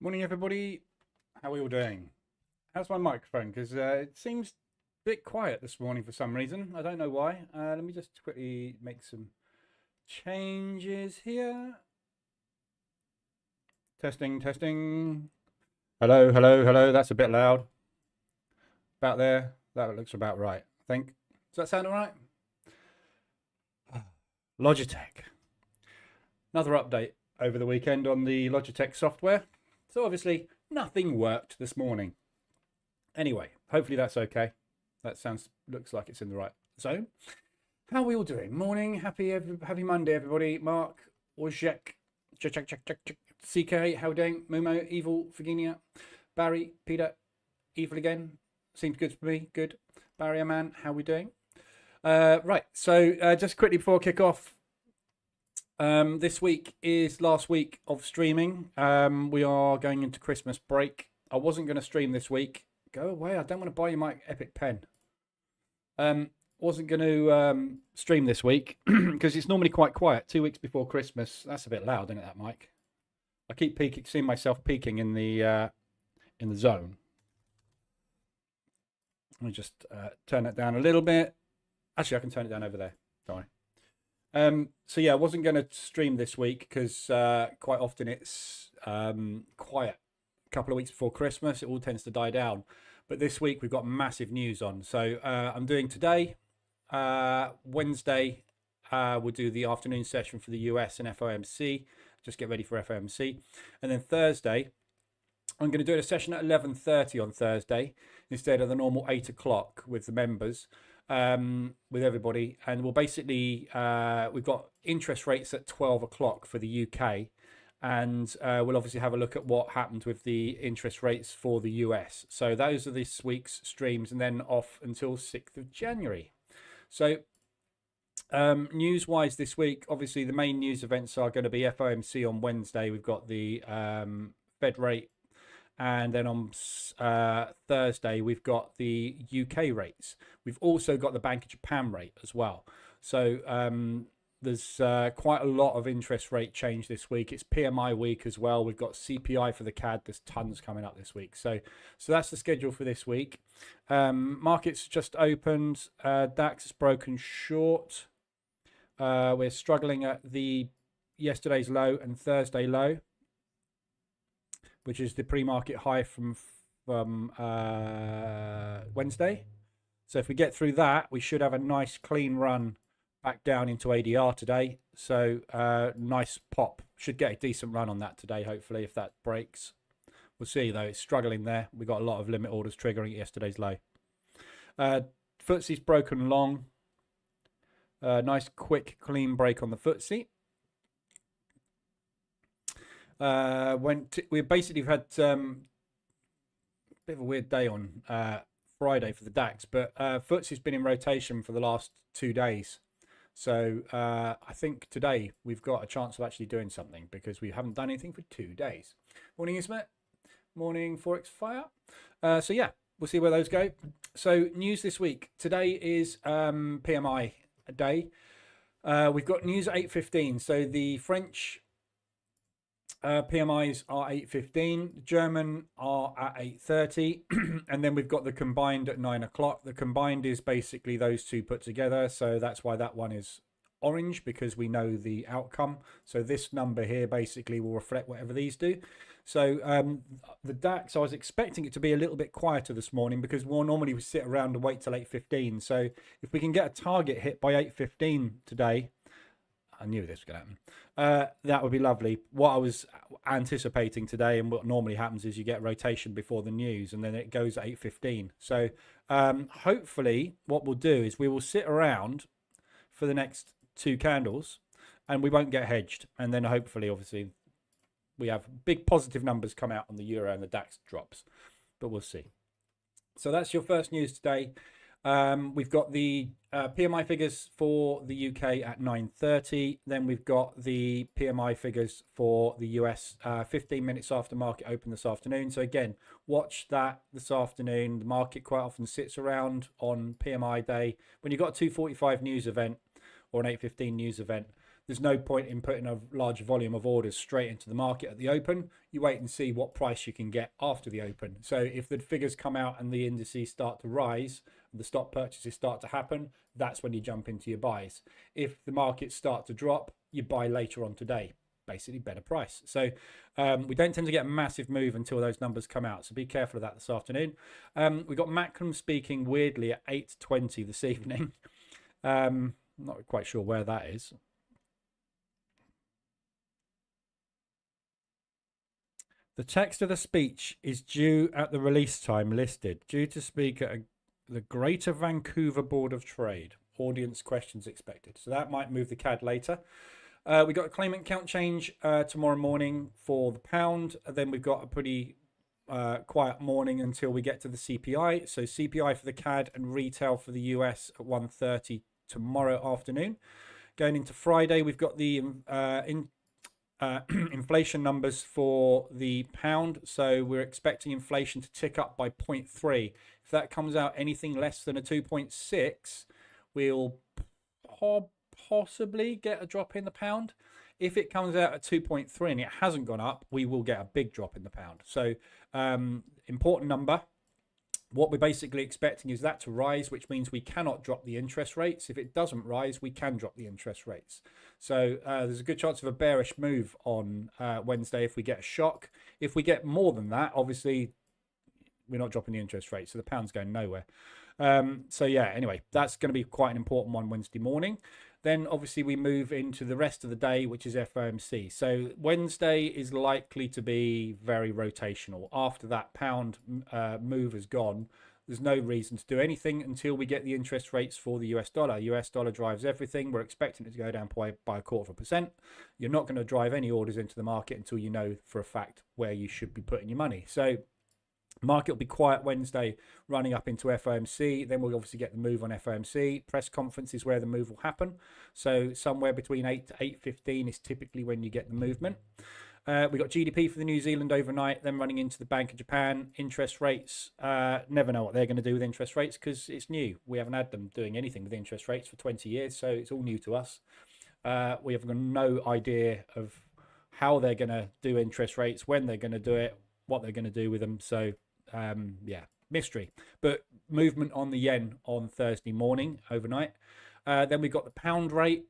Morning, everybody. How are we all doing? How's my microphone? Because it seems a bit quiet this morning for some reason. I don't know why. Let me just quickly make some changes here. Testing, testing. Hello, hello, hello. That's a bit loud. About there. That looks about right, I think. Does that sound all right? Logitech. Another update over the weekend on the Logitech software. So obviously nothing worked this morning. Anyway, hopefully that's okay. That looks like it's in the right zone. How are we all doing? Morning, happy Monday, everybody. Mark, Ojek, CK, how are we doing? Mumo, Evil, Virginia, Barry, Peter, Evil again. Seems good for me. Good. Barrier Man, how are we doing? Right, so just quickly before I kick off, this week is last week of streaming. We are going into Christmas break. I wasn't going to stream this week. Go away. I don't want to buy you my Epic pen. Wasn't going to stream this week because it's normally quite quiet. 2 weeks before Christmas. That's a bit loud, isn't it, that mic? I keep seeing myself peaking in the zone. Let me just turn that down a little bit. Actually, I can turn it down over there. Don't worry. So yeah, I wasn't going to stream this week because quite often it's quiet. A couple of weeks before Christmas, it all tends to die down. But this week we've got massive news on. So I'm doing today, Wednesday, we'll do the afternoon session for the US and FOMC. Just get ready for FOMC. And then Thursday, I'm going to do a session at 11:30 on Thursday instead of the normal 8 o'clock with the members. With everybody, and we'll basically we've got interest rates at 12 o'clock for the UK, and we'll obviously have a look at what happened with the interest rates for the US. So those are this week's streams, and then off until 6th of January. So news wise this week, obviously the main news events are going to be FOMC on Wednesday. We've got the Fed rate. And then on Thursday, we've got the UK rates. We've also got the Bank of Japan rate as well. So there's quite a lot of interest rate change this week. It's PMI week as well. We've got CPI for the CAD. There's tons coming up this week. So that's the schedule for this week. Markets just opened. DAX has broken short. We're struggling at the yesterday's low and Thursday low, which is the pre-market high from Wednesday. So if we get through that, we should have a nice clean run back down into ADR today. So nice pop. Should get a decent run on that today, hopefully, if that breaks. We'll see, though. It's struggling there. We got a lot of limit orders triggering yesterday's low. FTSE's broken long. Nice, quick, clean break on the FTSE. We basically had a bit of a weird day on Friday for the DAX, but FTSE's been in rotation for the last 2 days. So I think today we've got a chance of actually doing something because we haven't done anything for 2 days. Morning, Ismet. Morning, Forex Fire. So yeah, we'll see where those go. So news this week. Today is PMI day. We've got news at 8:15. So the French PMIs are 8:15, German are at 8:30, and then we've got the combined at 9 o'clock. The combined is basically those two put together, so that's why that one is orange, because we know the outcome. So this number here basically will reflect whatever these do. So the DAX, I was expecting it to be a little bit quieter this morning because more normally we sit around and wait till 8:15. So if we can get a target hit by 8:15 today, I knew this was going to happen. That would be lovely. What I was anticipating today, and what normally happens, is you get rotation before the news, and then it goes at 8:15. So hopefully what we'll do is we will sit around for the next 2 candles, and we won't get hedged. And then hopefully, obviously, we have big positive numbers come out on the euro and the DAX drops. But we'll see. So that's your first news today. We've got the PMI figures for the UK at 9:30. Then we've got the PMI figures for the US 15 minutes after market open this afternoon. So again, watch that this afternoon. The market quite often sits around on PMI day. When you've got a 2:45 news event or an 8:15 news event, there's no point in putting a large volume of orders straight into the market at the open. You wait and see what price you can get after the open. So if the figures come out and the indices start to rise, the stock purchases start to happen, that's when you jump into your buys. If the markets start to drop, you buy later on today, basically better price. So we don't tend to get a massive move until those numbers come out, so be careful of that this afternoon. We've got Macron speaking weirdly at 8:20 this evening. Not quite sure where that is. The text of the speech is due at the release time listed, due to speak at the Greater Vancouver Board of Trade. Audience questions expected. So that might move the CAD later. We got a claimant count change tomorrow morning for the pound. And then we've got a pretty quiet morning until we get to the CPI. So CPI for the CAD and retail for the US at 1:30 tomorrow afternoon. Going into Friday, we've got the inflation numbers for the pound. So we're expecting inflation to tick up by 0.3. If that comes out anything less than a 2.6, we'll possibly get a drop in the pound. If it comes out at 2.3 and it hasn't gone up, we will get a big drop in the pound. So important number. What we're basically expecting is that to rise, which means we cannot drop the interest rates. If it doesn't rise, we can drop the interest rates. So there's a good chance of a bearish move on Wednesday if we get a shock. If we get more than that, obviously we're not dropping the interest rate, so the pound's going nowhere. So yeah, anyway, that's going to be quite an important one Wednesday morning. Then obviously we move into the rest of the day, which is FOMC. So Wednesday is likely to be very rotational. After that pound move has gone, there's no reason to do anything until we get the interest rates for the US dollar. US dollar drives everything. We're expecting it to go down by 0.25%. You're not going to drive any orders into the market until you know for a fact where you should be putting your money. So market will be quiet Wednesday running up into FOMC. Then we'll obviously get the move on FOMC. Press conference is where the move will happen. So somewhere between 8 to 8:15 is typically when you get the movement. We got GDP for the New Zealand overnight, then running into the Bank of Japan. Interest rates, never know what they're going to do with interest rates because it's new. We haven't had them doing anything with interest rates for 20 years, so it's all new to us. We have no idea of how they're going to do interest rates, when they're going to do it, what they're going to do with them. So yeah, mystery. But movement on the yen on Thursday morning overnight. Then we've got the pound rate.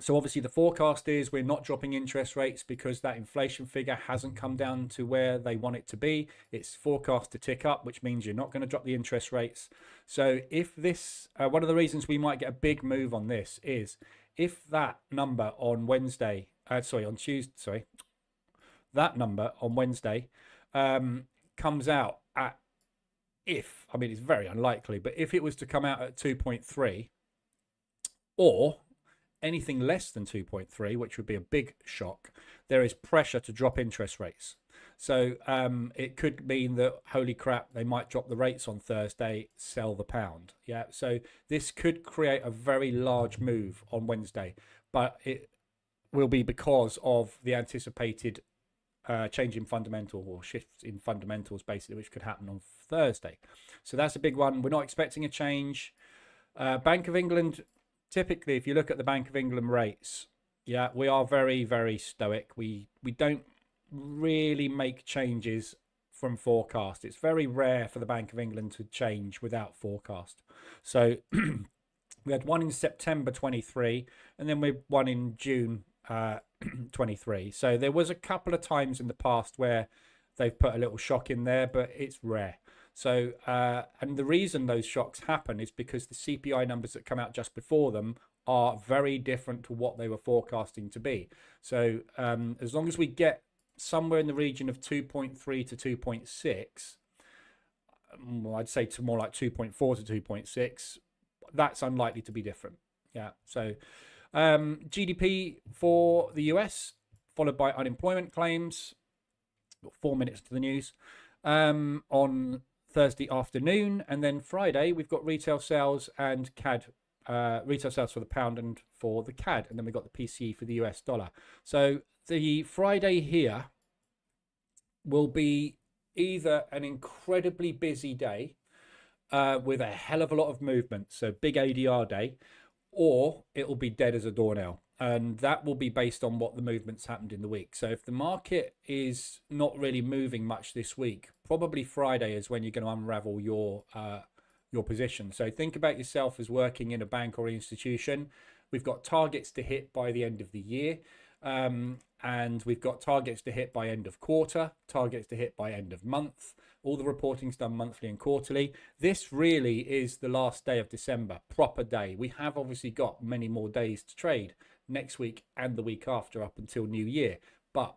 So obviously the forecast is we're not dropping interest rates because that inflation figure hasn't come down to where they want it to be. It's forecast to tick up, which means you're not going to drop the interest rates. So if this, one of the reasons we might get a big move on this is if that number on Wednesday, that number on Wednesday comes out at, I mean, it's very unlikely, but if it was to come out at 2.3 or anything less than 2.3, which would be a big shock, there is pressure to drop interest rates. So it could mean that, holy crap, they might drop the rates on Thursday, sell the pound. Yeah, so this could create a very large move on Wednesday, but it will be because of the anticipated change in fundamental or shifts in fundamentals, basically, which could happen on Thursday. So that's a big one. We're not expecting a change. Bank of England, typically, if you look at the Bank of England rates, yeah, we are very, very stoic. We don't really make changes from forecast. It's very rare for the Bank of England to change without forecast. So we had one in September 23, and then we one in June 23. So there was a couple of times in the past where they've put a little shock in there, but it's rare. So and the reason those shocks happen is because the CPI numbers that come out just before them are very different to what they were forecasting to be. So as long as we get somewhere in the region of 2.3 to 2.6, well, I'd say to more like 2.4 to 2.6, that's unlikely to be different. Yeah. So GDP for the US, followed by unemployment claims. Got 4 minutes to the news on Thursday afternoon, and then Friday we've got retail sales and CAD, retail sales for the pound and for the CAD, and then we've got the PCE for the US dollar. So the Friday here will be either an incredibly busy day with a hell of a lot of movement, so big ADR day, or it will be dead as a doornail. and that will be based on what the movements happened in the week. So if the market is not really moving much this week, probably Friday is when you're going to unravel your position. So think about yourself as working in a bank or institution. We've got targets to hit by the end of the year, and we've got targets to hit by end of quarter, targets to hit by end of month. All the reporting's done monthly and quarterly. This really is the last day of December, proper day. We have obviously got many more days to trade next week and the week after up until New Year, but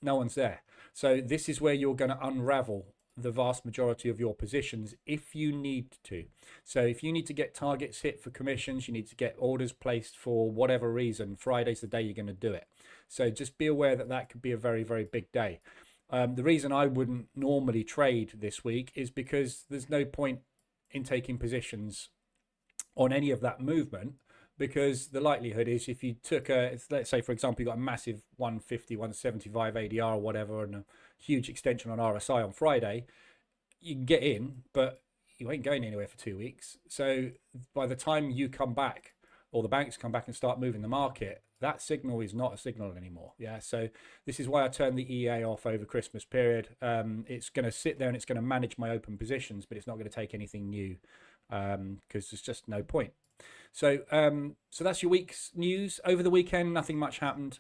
no one's there. So this is where you're going to unravel the vast majority of your positions if you need to. So if you need to get targets hit for commissions, you need to get orders placed for whatever reason, Friday's the day you're going to do it. So just be aware that that could be a very, very big day. The reason I wouldn't normally trade this week is because there's no point in taking positions on any of that movement, because the likelihood is if you took let's say for example you got a massive 150 175 ADR or whatever and a huge extension on RSI on Friday, you can get in, but you ain't going anywhere for 2 weeks. So by the time you come back, or the banks come back and start moving the market, that signal is not a signal anymore. Yeah, so this is why I turned the EA off over Christmas period. It's going to sit there and it's going to manage my open positions, but it's not going to take anything new, because there's just no point. So so that's your week's news. Over the weekend, nothing much happened.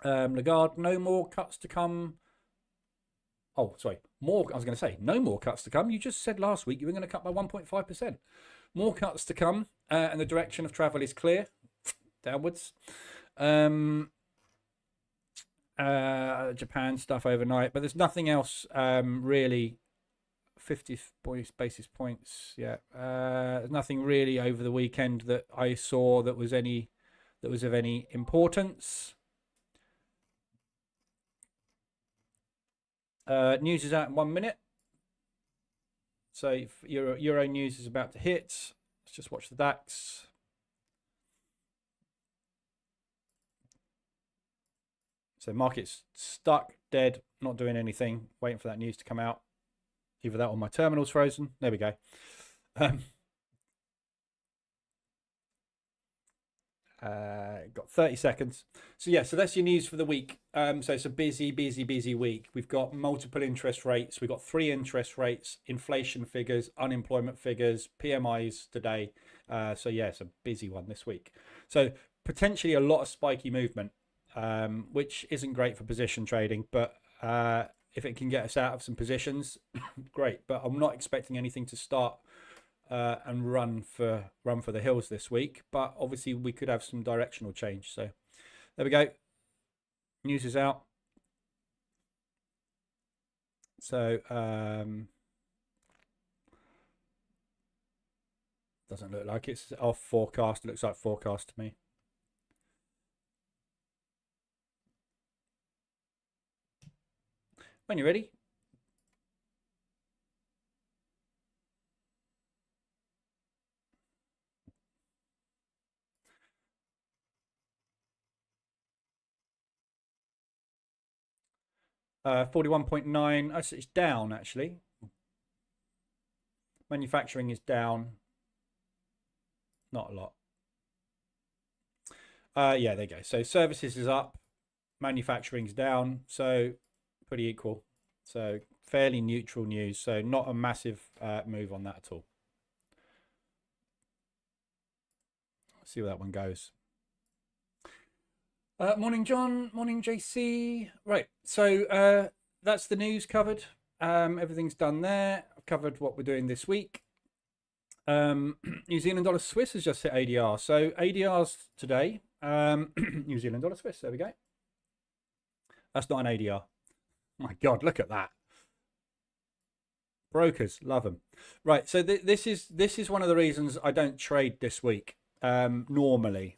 Lagarde, no more cuts to come. Oh, sorry, more. I was going to say no more cuts to come. You just said last week you were going to cut by 1.5%. More cuts to come, and the direction of travel is clear, downwards. Japan stuff overnight, but there's nothing else really. 50 basis points. Yeah, there's nothing really over the weekend that I saw that was of any importance. News is out in 1 minute. So if Euro news is about to hit. Let's just watch the DAX. So market's stuck, dead, not doing anything, waiting for that news to come out. Either that or my terminal's frozen. There we go. Got 30 seconds. So yeah, so that's your news for the week. So it's a busy week. We've got multiple interest rates. We've got 3 interest rates, inflation figures, unemployment figures, PMIs today. So yeah, it's a busy one this week. So potentially a lot of spiky movement, which isn't great for position trading, but if it can get us out of some positions, great. But I'm not expecting anything to start and run for the hills this week. But obviously we could have some directional change. So there we go. News is out. So doesn't look like it's off forecast. It looks like forecast to me. When you're ready. Uh, 41.9. Oh, so it's down actually. Manufacturing is down. Not a lot. Yeah, there you go. So services is up. Manufacturing's down. So pretty equal. So fairly neutral news. So not a massive move on that at all. Let's see where that one goes. Morning, John. Morning, JC. Right. So that's the news covered. Everything's done there. I've covered what we're doing this week. New Zealand dollar Swiss has just hit ADR. So ADRs today. New Zealand dollar Swiss. There we go. That's not an ADR. My God, look at that. Brokers love them. Right. So this is one of the reasons I don't trade this week normally,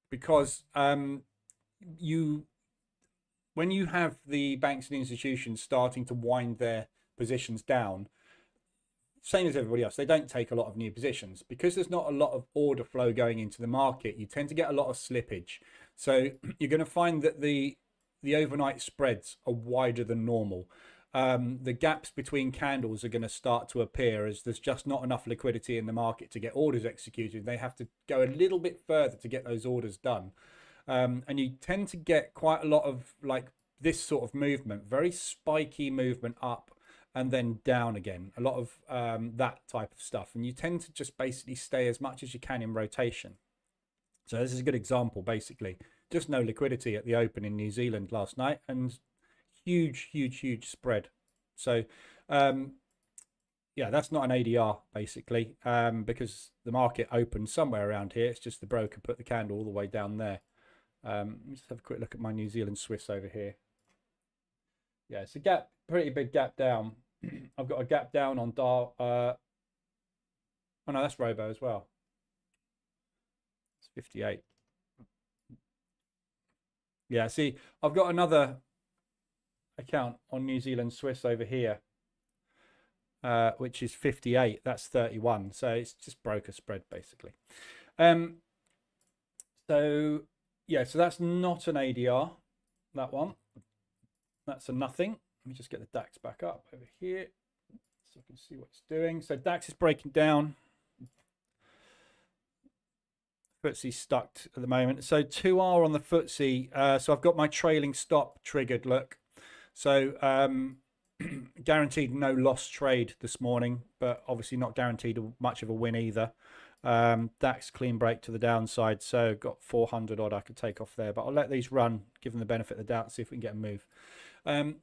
because when you have the banks and institutions starting to wind their positions down, same as everybody else, they don't take a lot of new positions because there's not a lot of order flow going into the market. You tend to get a lot of slippage. So you're going to find that the overnight spreads are wider than normal. the gaps between candles are going to start to appear as there's just not enough liquidity in the market to get orders executed. They have to go a little bit further to get those orders done. And you tend to get quite a lot of like this sort of movement, very spiky movement up and then down again, a lot of that type of stuff. And you tend to just basically stay as much as you can in rotation. So this is a good example, basically. Just no liquidity at the open in New Zealand last night, and huge spread. So yeah, that's not an ADR basically, because the market opened somewhere around here. It's just the broker put the candle all the way down there. Let me just have a quick look at my New Zealand Swiss over here. Yeah, it's a gap, pretty big gap down. I've got a gap down on oh no, that's Robo as well. It's 58. Yeah, see, I've got another account on New Zealand Swiss over here, which is 58. That's 31. So it's just broker spread basically. So yeah, so that's not an ADR, that one. That's a nothing. Let me just get the DAX back up over here so I can see what it's doing. So DAX is breaking down. FTSE stuck at the moment. So 2R on the FTSE. So I've got my trailing stop triggered, look. So guaranteed no loss trade this morning, but obviously not guaranteed much of a win either. DAX clean break to the downside, so got 400 odd I could take off there, but I'll let these run, give them the benefit of the doubt, see if we can get a move.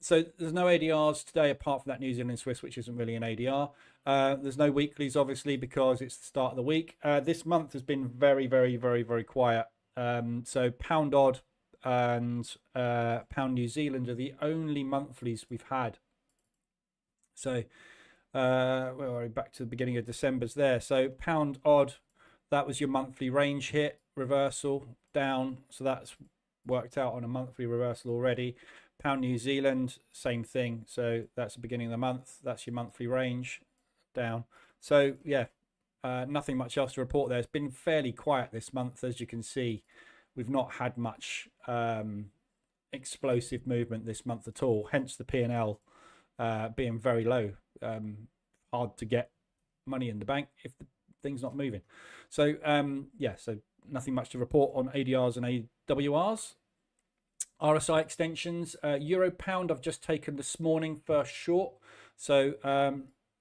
So there's no ADRs today apart from that New Zealand Swiss, which isn't really an ADR. There's no weeklies obviously because it's the start of the week. This month has been very quiet. So pound odd and pound New Zealand are the only monthlies we've had. So where are we? Back to the beginning of December's there. So pound odd, that was your monthly range hit, reversal down, so that's worked out on a monthly reversal already. Pound New Zealand, same thing, so that's the beginning of the month, that's your monthly range down. So yeah, nothing much else to report there. It's been fairly quiet this month, as you can see. We've not had much explosive movement this month at all, hence the P&L being very low. Hard to get money in the bank if the thing's not moving. So yeah, so nothing much to report on ADRs and AWRs. RSI extensions, Euro Pound I've just taken this morning first short, so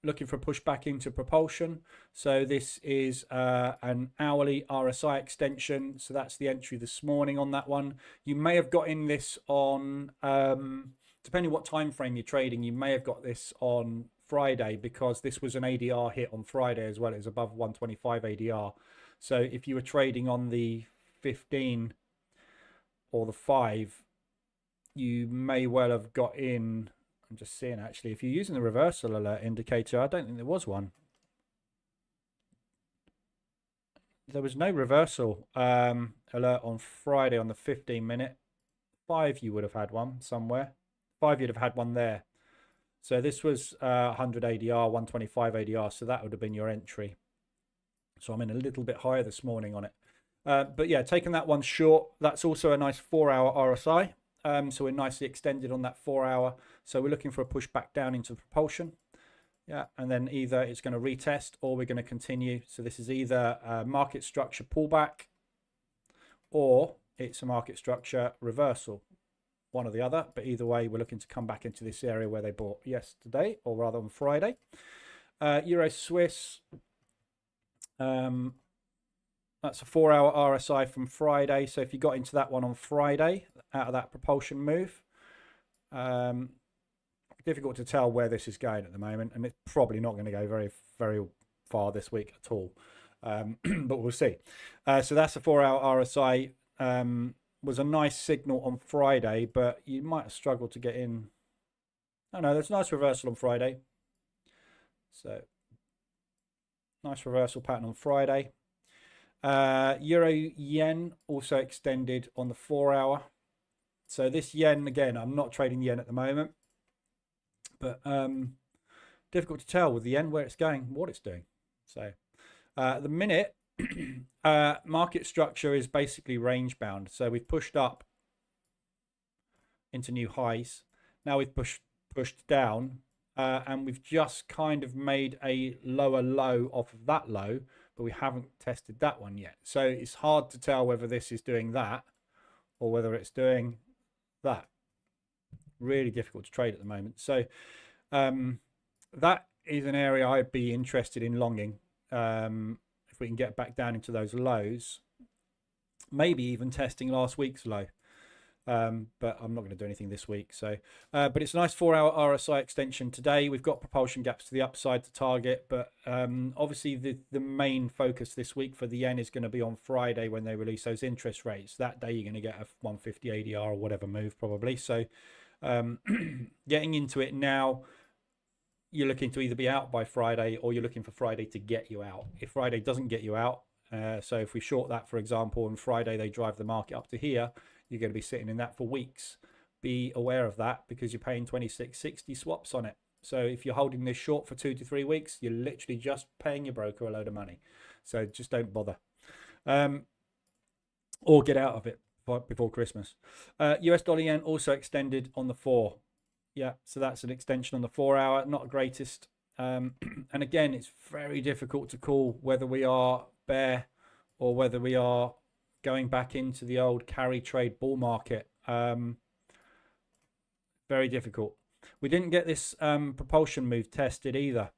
looking for a push back into propulsion. So this is an hourly RSI extension, so that's the entry this morning on that one. You may have got in this on depending what time frame you're trading, you may have got this on Friday, because this was an ADR hit on Friday as well. It was above 125 ADR. So if you were trading on the 15 or the 5, you may well have got in. I'm just seeing, actually, if you're using the reversal alert indicator, I don't think there was one. There was no reversal alert on Friday on the 15-minute. 5, you would have had one somewhere. 5, you'd have had one there. So this was 100 ADR, 125 ADR, so that would have been your entry. So I'm in a little bit higher this morning on it. But yeah, taking that one short. That's also a nice 4-hour RSI. So we're nicely extended on that 4-hour. So we're looking for a push back down into propulsion. Yeah, and then either it's going to retest or we're going to continue. So this is either a market structure pullback or it's a market structure reversal. One or the other, but either way, we're looking to come back into this area where they bought yesterday, or rather on Friday. Euro Swiss, that's a 4-hour RSI from Friday. So if you got into that one on Friday out of that propulsion move, difficult to tell where this is going at the moment, and it's probably not going to go very far this week at all, but we'll see. So that's a 4-hour RSI. Was a nice signal on Friday, but you might have struggled to get in. Oh no, there's a nice reversal on Friday. So nice reversal pattern on Friday. Euro yen also extended on the 4-hour. So this yen, again, I'm not trading yen at the moment, but difficult to tell with the yen where it's going, what it's doing. So at the minute, market structure is basically range bound. So we've pushed up into new highs. Now we've pushed pushed down, and we've just kind of made a lower low off of that low, but we haven't tested that one yet. So it's hard to tell whether this is doing that or whether it's doing that. Really difficult to trade at the moment. So that is an area I'd be interested in longing, if we can get back down into those lows, maybe even testing last week's low. But I'm not going to do anything this week. So, but it's a nice 4-hour RSI extension today. We've got propulsion gaps to the upside to target, but obviously the main focus this week for the yen is going to be on Friday when they release those interest rates. That day you're going to get a 150 ADR or whatever move probably. So getting into it now, you're looking to either be out by Friday or you're looking for Friday to get you out. If Friday doesn't get you out, so if we short that, for example, and Friday they drive the market up to here, you're going to be sitting in that for weeks. Be aware of that because you're paying 26.60 swaps on it. So if you're holding this short for 2 to 3 weeks, you're literally just paying your broker a load of money. So just don't bother. Or get out of it before Christmas. US dollar yen also extended on the 4. Yeah, so that's an extension on the 4-hour. Not the greatest. And again, it's very difficult to call whether we are bear or whether we are going back into the old carry trade bull market. Very difficult. We didn't get this propulsion move tested either.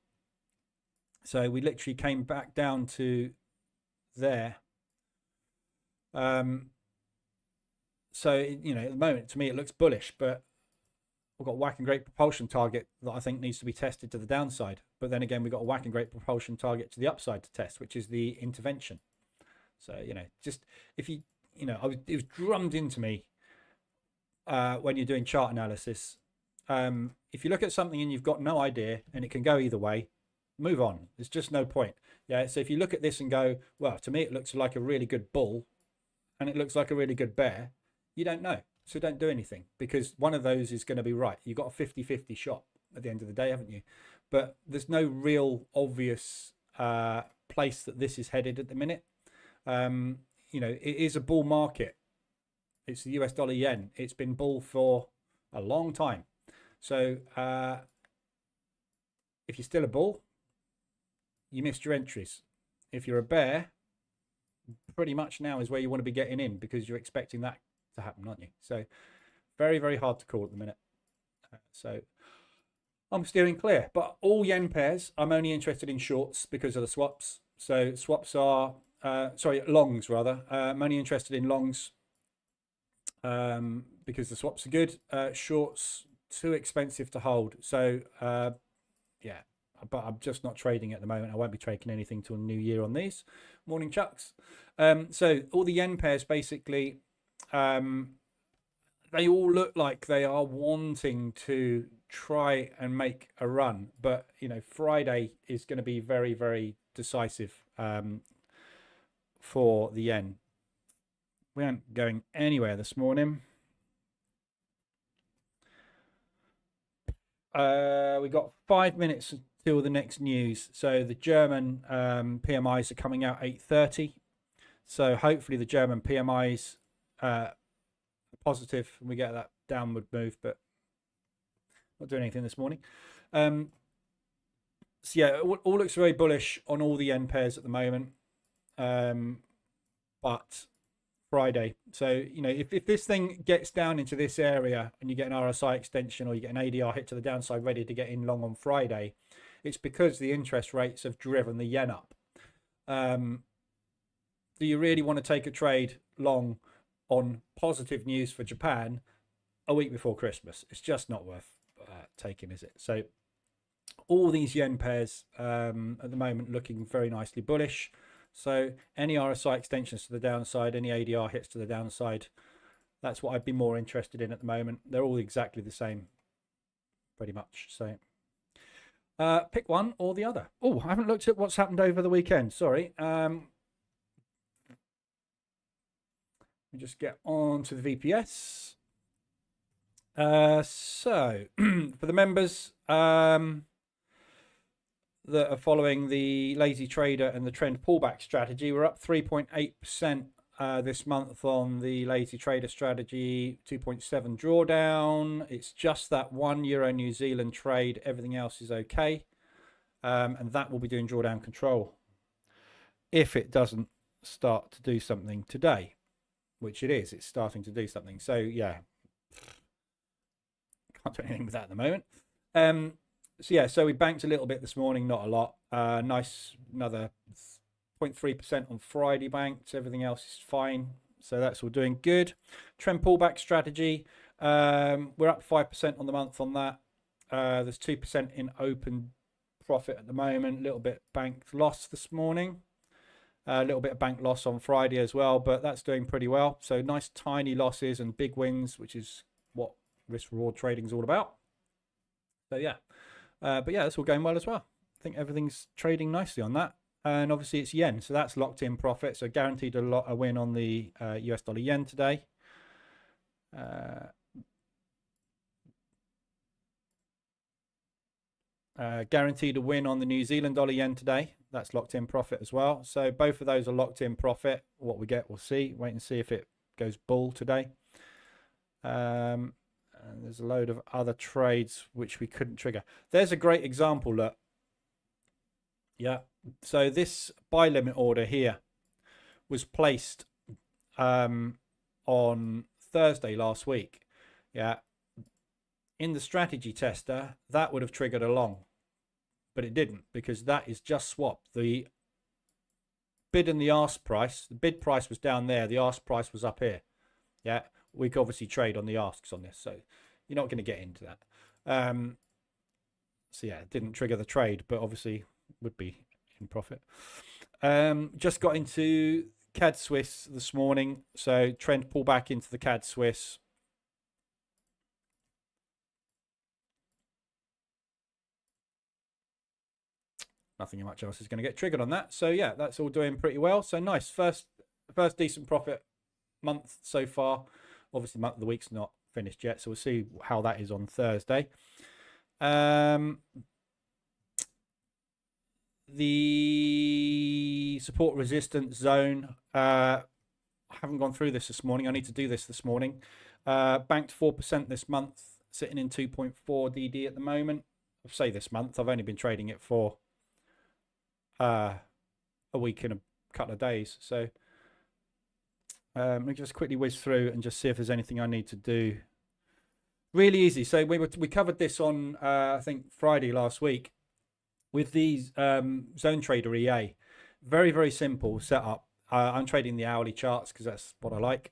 So we literally came back down to there. So, you know, at the moment, to me, it looks bullish, but we've got a whack and great propulsion target that I think needs to be tested to the downside. But then again, we've got a whack and great propulsion target to the upside to test, which is the intervention. So, you know, just if you, you know, it was drummed into me when you're doing chart analysis. If you look at something and you've got no idea and it can go either way, move on. There's just no point. Yeah. So if you look at this and go, well, to me, it looks like a really good bull and it looks like a really good bear, you don't know. So don't do anything because one of those is going to be right. You've got a 50-50 shot at the end of the day, haven't you? But there's no real obvious place that this is headed at the minute. You know, it is a bull market. It's the US dollar yen. It's been bull for a long time. So if you're still a bull, you missed your entries. If you're a bear, pretty much now is where you want to be getting in because you're expecting that to happen, aren't you? So very, very hard to call at the minute. So I'm steering clear, but all yen pairs, I'm only interested in shorts because of the swaps. So swaps are, longs rather. I'm only interested in longs because the swaps are good. Shorts, too expensive to hold. So yeah, but I'm just not trading at the moment. I won't be trading anything till New Year on these. Morning, Chucks. So all the yen pairs basically, they all look like they are wanting to try and make a run, but you know, Friday is going to be very, very decisive for the yen. We aren't going anywhere this morning. We got 5 minutes till the next news. So the German PMIs are coming out 8:30. So hopefully the German PMIs positive and we get that downward move, but not doing anything this morning. So yeah, all looks very bullish on all the yen pairs at the moment. But Friday, so you know, if this thing gets down into this area and you get an RSI extension or you get an ADR hit to the downside ready to get in long on Friday, it's because the interest rates have driven the yen up. Do you really want to take a trade long on positive news for Japan a week before Christmas? It's just not worth taking, is it? So all these yen pairs at the moment looking very nicely bullish. So any RSI extensions to the downside, any ADR hits to the downside, that's what I'd be more interested in at the moment. They're all exactly the same, pretty much. So pick one or the other. Oh, I haven't looked at what's happened over the weekend. Sorry. Let me just get on to the VPS. So for the members that are following the lazy trader and the trend pullback strategy, we're up 3.8% this month on the lazy trader strategy, 2.7 drawdown. It's just that €1 New Zealand trade. Everything else is okay. And that will be doing drawdown control if it doesn't start to do something today, which it is. It's starting to do something. So yeah, can't do anything with that at the moment. So we banked a little bit this morning, not a lot. Nice, another 0.3% on Friday banked. Everything else is fine. So that's all doing good. Trend pullback strategy. We're up 5% on the month on that. There's 2% in open profit at the moment. A little bit banked loss this morning. A little bit of bank loss on Friday as well, but that's doing pretty well. So nice tiny losses and big wins, which is what risk reward trading is all about. So yeah, but yeah, that's all going well as well. I think everything's trading nicely on that. And obviously it's yen, so that's locked in profit. So guaranteed a win on the US dollar yen today. Guaranteed a win on the New Zealand dollar yen today. That's locked in profit as well. So both of those are locked in profit. What we get, we'll see. Wait and see if it goes bull today. And there's a load of other trades which we couldn't trigger. There's a great example, look. Yeah. So this buy limit order here was placed on Thursday last week. Yeah. In the strategy tester, that would have triggered a long, but it didn't, because that is just swapped. The bid and the ask price, the bid price was down there, the ask price was up here. Yeah, we could obviously trade on the asks on this, so you're not going to get into that. So yeah, it didn't trigger the trade, but obviously would be in profit. Just got into CAD Swiss this morning, so trend pull back into the CAD Swiss. Nothing much else is going to get triggered on that. So yeah, that's all doing pretty well. So nice. First decent profit month so far. Obviously, month of the week's not finished yet, so we'll see how that is on Thursday. The support resistance zone. I haven't gone through this morning. I need to do this morning. Banked 4% this month, sitting in 2.4 DD at the moment. I'll say this month. I've only been trading it for a week and a couple of days. So let me just quickly whiz through and just see if there's anything I need to do. Really easy. So we covered this on I think Friday last week with these Zone Trader EA. Very, very simple setup. I'm trading the hourly charts because that's what I like.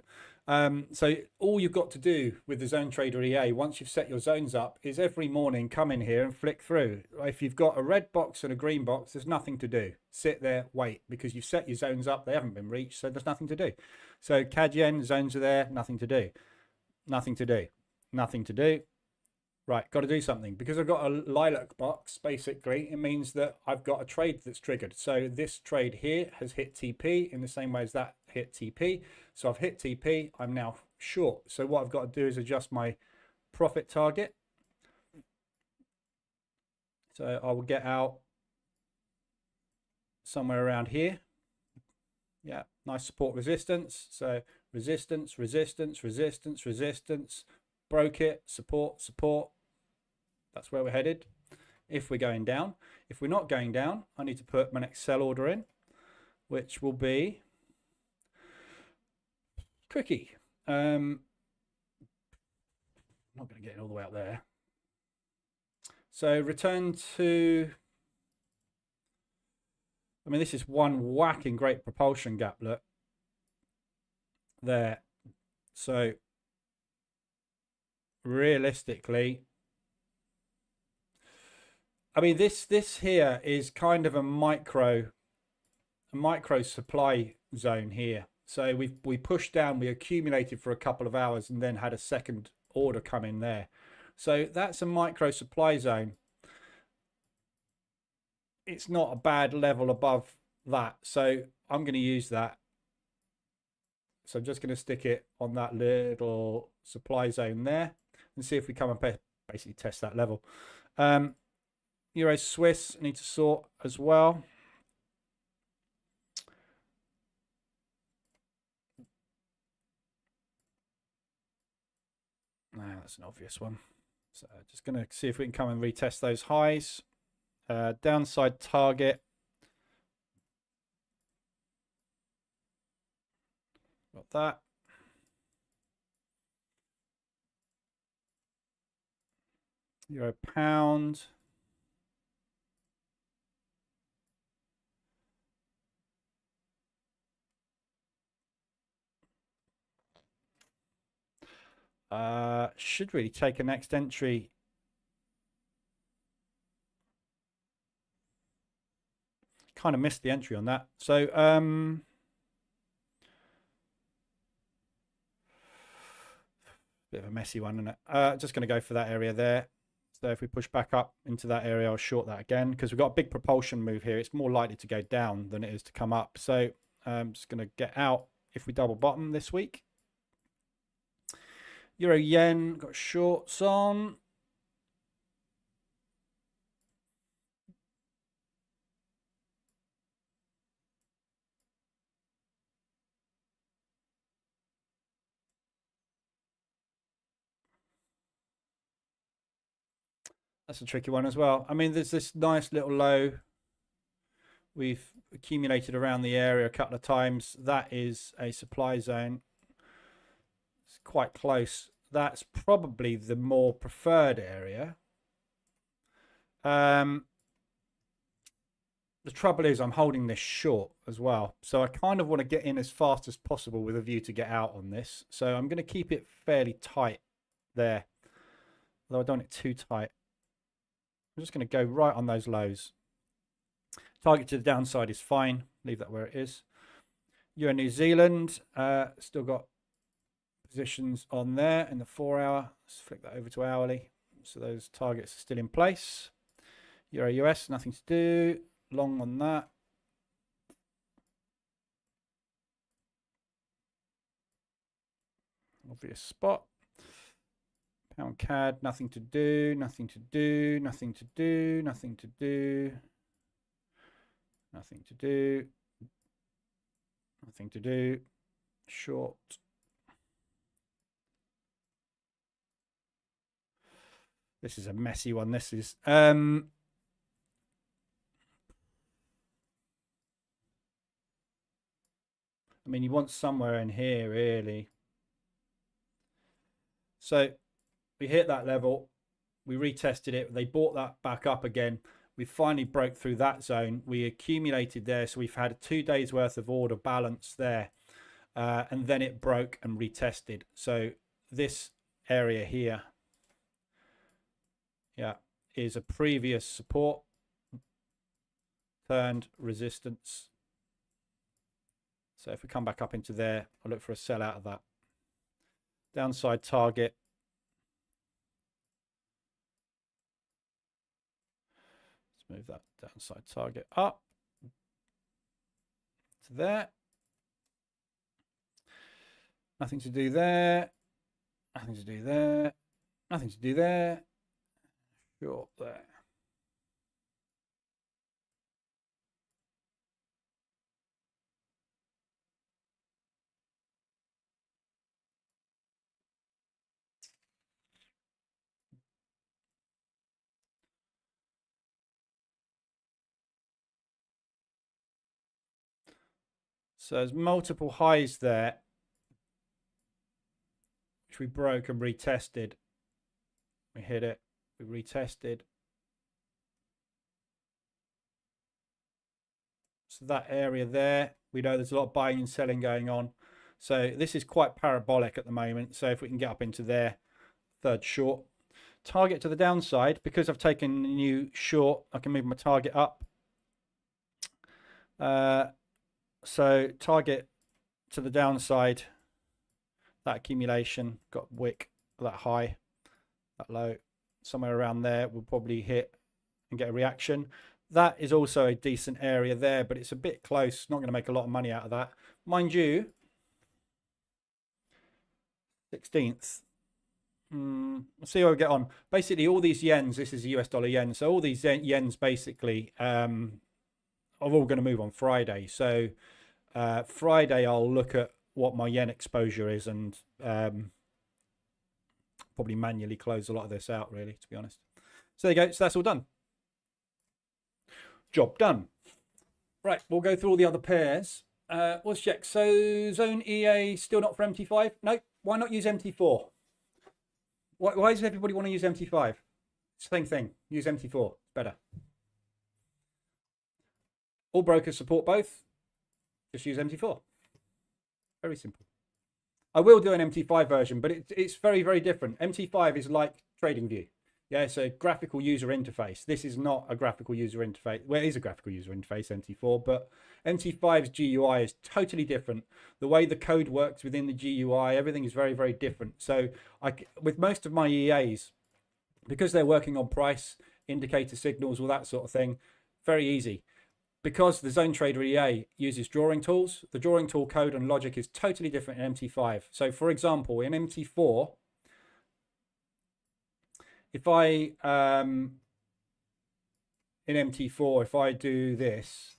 So all you've got to do with the Zone Trader EA, once you've set your zones up, is every morning come in here and flick through. If you've got a red box and a green box, there's nothing to do. Sit there, wait, because you've set your zones up. They haven't been reached, so there's nothing to do. So CAD Yen zones are there, nothing to do. Nothing to do. Nothing to do. Right, got to do something. Because I've got a lilac box, basically, it means that I've got a trade that's triggered. So this trade here has hit TP in the same way as that hit TP. So I've hit TP, I'm now short. So what I've got to do is adjust my profit target. So I will get out somewhere around here. Yeah, nice support resistance. So resistance, resistance, resistance, resistance. Broke it, support, support. That's where we're headed. If we're going down. If we're not going down, I need to put my next sell order in, which will be tricky. I'm not going to get it all the way up there. So return to, I mean, this is one whacking great propulsion gap, look. There. So realistically, I mean, this here is kind of a micro supply zone here. So we pushed down, we accumulated for a couple of hours and then had a second order come in there. So that's a micro supply zone. It's not a bad level above that. So I'm going to use that. So I'm just going to stick it on that little supply zone there and see if we come and basically test that level. Euro Swiss, I need to sort as well. That's an obvious one. So just going to see if we can come and retest those highs. Downside target. Got that. Euro pound. Should really take a next entry. Kind of missed the entry on that. So bit of a messy one, isn't it? Just going to go for that area there. So if we push back up into that area, I'll short that again because we've got a big propulsion move here. It's more likely to go down than it is to come up. So I'm just going to get out if we double bottom this week. Euro yen, got shorts on. That's a tricky one as well. I mean, there's this nice little low we've accumulated around the area a couple of times. That is a supply zone. It's quite close. That's probably the more preferred area. The trouble is I'm holding this short as well. So I kind of want to get in as fast as possible with a view to get out on this. So I'm going to keep it fairly tight there. Although I don't want it too tight. I'm just going to go right on those lows. Target to the downside is fine. Leave that where it is. Euro New Zealand. Still got positions on there in the 4 hour. Let's flick that over to hourly. So those targets are still in place. Euro US, nothing to do. Long on that. Obvious spot. Pound CAD, nothing to do, nothing to do, nothing to do, nothing to do, nothing to do, nothing to do. Short. This is a messy one. This is I mean, you want somewhere in here, really. So we hit that level. We retested it. They bought that back up again. We finally broke through that zone. We accumulated there. So we've had 2 days worth of order balance there. And then it broke and retested. So this area here, yeah, is a previous support. Turned resistance. So if we come back up into there, I'll look for a sell out of that. Downside target. Let's move that downside target up to there. Nothing to do there. Nothing to do there. Nothing to do there. Short there. So there's multiple highs there, which we broke and retested. We hit it, we retested. So that area there, we know there's a lot of buying and selling going on. So this is quite parabolic at the moment. So if we can get up into there, third short. Target to the downside, because I've taken a new short, I can move my target up. So target to the downside, that accumulation, got wick, that high, that low, somewhere around there, we'll probably hit and get a reaction. That is also a decent area there, but it's a bit close. Not going to make a lot of money out of that. Mind you, 16th. We'll see how we get on. Basically, all these yens, this is US dollar yen, so all these yens basically are all going to move on Friday. So Friday, I'll look at what my yen exposure is and probably manually close a lot of this out, really, to be honest. So there you go. So that's all done. Job done. Right, we'll go through all the other pairs. Let's check. So Zone EA still not for MT5? No. Why not use MT4? Why does everybody want to use MT5? Same thing. Use MT4. It's better. All brokers support both. Just use MT4. Very simple. I will do an MT5 version, but it's very, very different. MT5 is like TradingView. Yeah, it's a graphical user interface. This is not a graphical user interface. Well, it is a graphical user interface, MT4, but MT5's GUI is totally different. The way the code works within the GUI, everything is very, very different. So with most of my EAs, because they're working on price, indicator signals, all that sort of thing, very easy. Because the Zone Trader EA uses drawing tools, the drawing tool code and logic is totally different in MT5. So for example, in MT4, if I, in MT4, if I do this,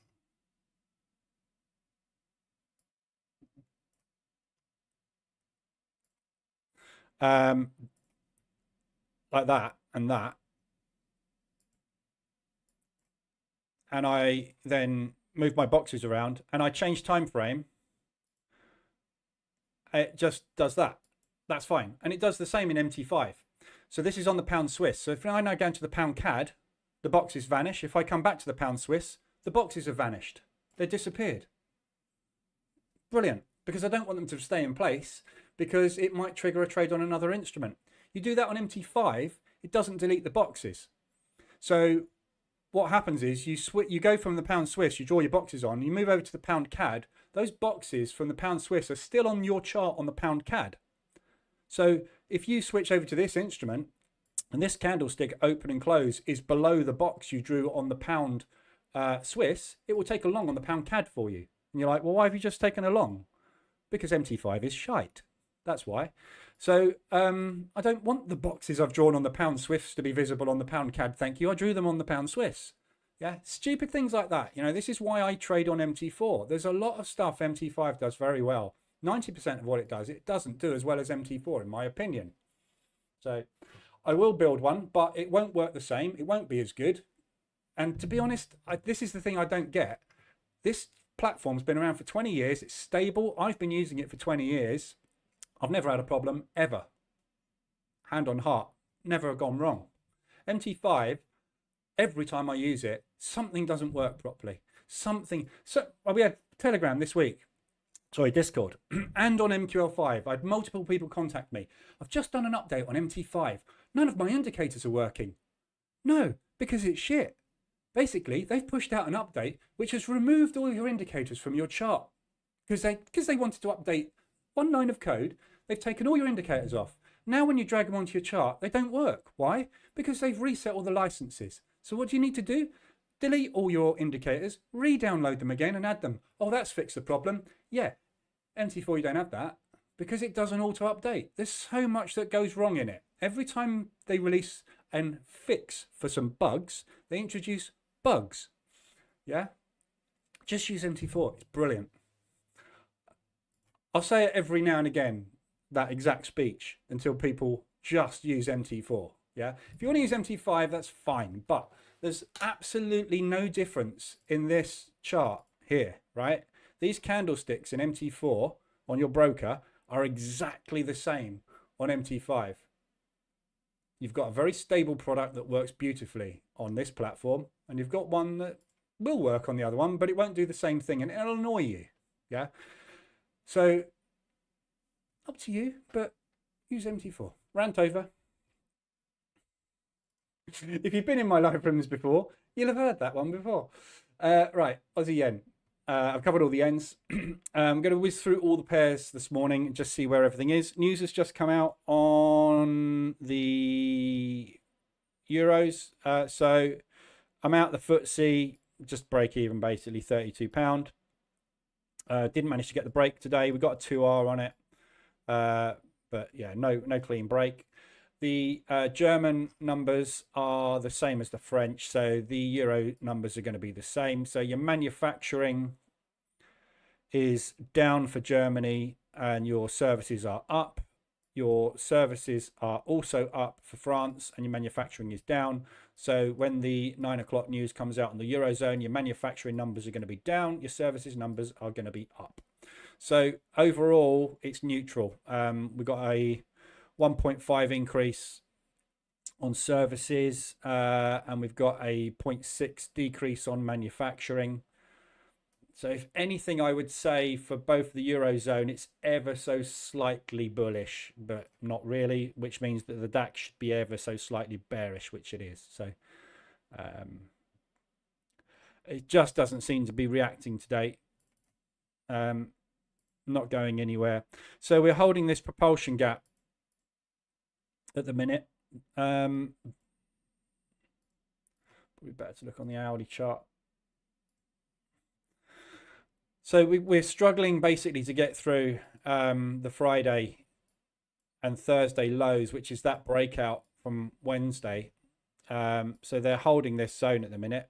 like that and that, and I then move my boxes around and I change time frame, it just does that. That's fine. And it does the same in MT5. So this is on the pound Swiss. So if I now go into the pound CAD, the boxes vanish. If I come back to the pound Swiss, the boxes have vanished. They've disappeared. Brilliant. Because I don't want them to stay in place, because it might trigger a trade on another instrument. You do that on MT5, it doesn't delete the boxes. So what happens is you go from the pound Swiss, you draw your boxes on, you move over to the pound CAD. Those boxes from the pound Swiss are still on your chart on the pound CAD. So if you switch over to this instrument and this candlestick open and close is below the box you drew on the pound Swiss, it will take a long on the pound CAD for you. And you're like, well, why have you just taken a long? Because MT5 is shite. That's why. So I don't want the boxes I've drawn on the pound Swiss to be visible on the pound CAD. Thank you. I drew them on the pound Swiss. Yeah, stupid things like that. You know, this is why I trade on MT4. There's a lot of stuff MT5 does very well. 90% of what it doesn't do as well as MT4, in my opinion. So I will build one, but it won't work the same. It won't be as good. And to be honest, this is the thing I don't get. This platform's been around for 20 years. It's stable. I've been using it for 20 years. I've never had a problem, ever. Hand on heart. Never gone wrong. MT5, every time I use it, something doesn't work properly. Something. So we had Telegram this week. Sorry, Discord, and on MQL5. I had multiple people contact me. I've just done an update on MT5. None of my indicators are working. No, because it's shit. Basically, they've pushed out an update which has removed all your indicators from your chart. Because they wanted to update one line of code, they've taken all your indicators off. Now when you drag them onto your chart, they don't work. Why? Because they've reset all the licenses. So what do you need to do? Delete all your indicators, re-download them again and add them. Oh, that's fixed the problem. Yeah, MT4 you don't have that because it doesn't auto-update. There's so much that goes wrong in it. Every time they release and fix for some bugs, they introduce bugs. Yeah? Just use MT4. It's brilliant. I'll say it every now and again, that exact speech, until people just use MT4. Yeah? If you want to use MT5, that's fine. But there's absolutely no difference in this chart here, right? These candlesticks in MT4 on your broker are exactly the same on MT5. You've got a very stable product that works beautifully on this platform, and you've got one that will work on the other one, but it won't do the same thing, and it'll annoy you. Yeah. So up to you, but use MT4. Rant over. If you've been in my live rooms before, you'll have heard that one before. Right, Aussie yen. I've covered all the ends. I'm going to whiz through all the pairs this morning and just see where everything is. News has just come out on the euros. So I'm out the FTSE, just break even, basically £32. Didn't manage to get the break today. We got a 2R on it. But yeah, no clean break. The German numbers are the same as the French, so the euro numbers are going to be the same. So your manufacturing is down for Germany and your services are up. your services are also up for France and your manufacturing is down. So when the 9 o'clock news comes out on the Eurozone, your manufacturing numbers are going to be down, your services numbers are going to be up. So overall, it's neutral. We've got a 1.5 increase on services, and we've got a 0.6 decrease on manufacturing. So if anything, I would say for both the Eurozone, it's ever so slightly bullish, but not really, which means that the DAX should be ever so slightly bearish, which it is. So it just doesn't seem to be reacting today. Not going anywhere. So we're holding this propulsion gap at the minute. Probably better to look on the hourly chart. So we're struggling basically to get through the Friday and Thursday lows, which is that breakout from Wednesday. So they're holding this zone at the minute.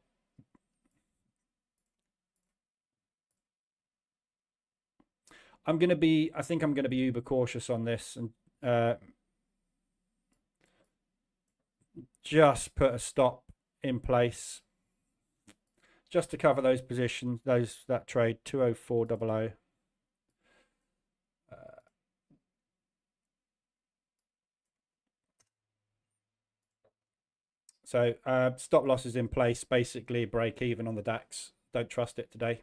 I think I'm going to be uber cautious on this and just put a stop in place just to cover those positions, that trade 204.00. So stop losses in place, basically break even on the DAX. Don't trust it today.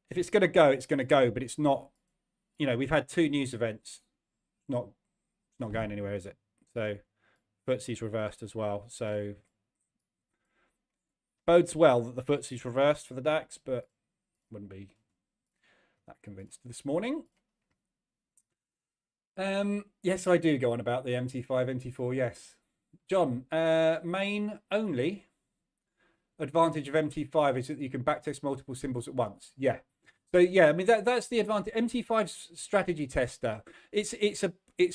If it's going to go, it's going to go, but it's not, we've had 2 news events. Not going anywhere, is it? So FTSE's reversed as well. So bodes well that the FTSE's reversed for the DAX, but wouldn't be that convinced this morning. Yes, I do go on about the MT5, MT4, yes. John, main only advantage of MT5 is that you can backtest multiple symbols at once. Yeah. So yeah, I mean that's the advantage. MT5's strategy tester. It's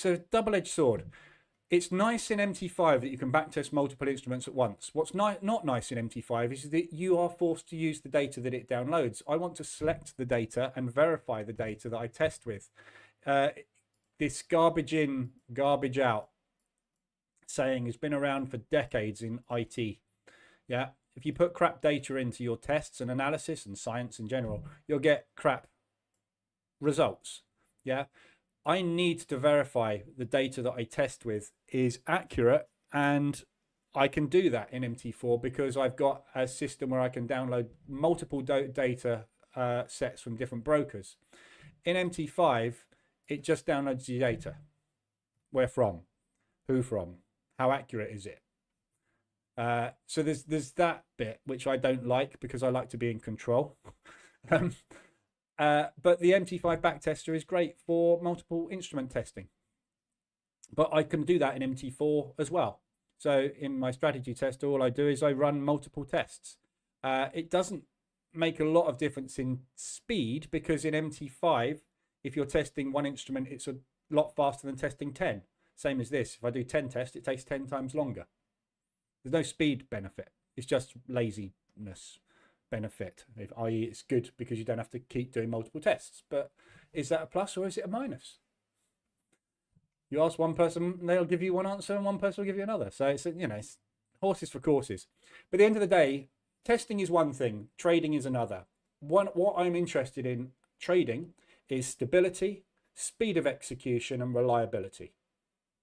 a double-edged sword. It's nice in MT5 that you can backtest multiple instruments at once. What's not nice in MT5 is that you are forced to use the data that it downloads. I want to select the data and verify the data that I test with. This garbage in, garbage out saying has been around for decades in IT. Yeah. If you put crap data into your tests and analysis and science in general, you'll get crap results. Yeah. I need to verify the data that I test with is accurate, and I can do that in MT4 because I've got a system where I can download multiple data sets from different brokers. In MT5, it just downloads the data. Where from? Who from? How accurate is it? So there's that bit which I don't like because I like to be in control. But the MT5 backtester is great for multiple instrument testing. But I can do that in MT4 as well. So in my strategy test, all I do is I run multiple tests. It doesn't make a lot of difference in speed because in MT5, if you're testing one instrument, it's a lot faster than testing 10. Same as this. If I do 10 tests, it takes 10 times longer. There's no speed benefit. It's just laziness benefit, i.e. it's good because you don't have to keep doing multiple tests. But is that a plus or is it a minus? You ask one person, they'll give you one answer, and one person will give you another. So it's it's horses for courses. But at the end of the day, testing is one thing, trading is another. What I'm interested in trading is stability, speed of execution, and reliability.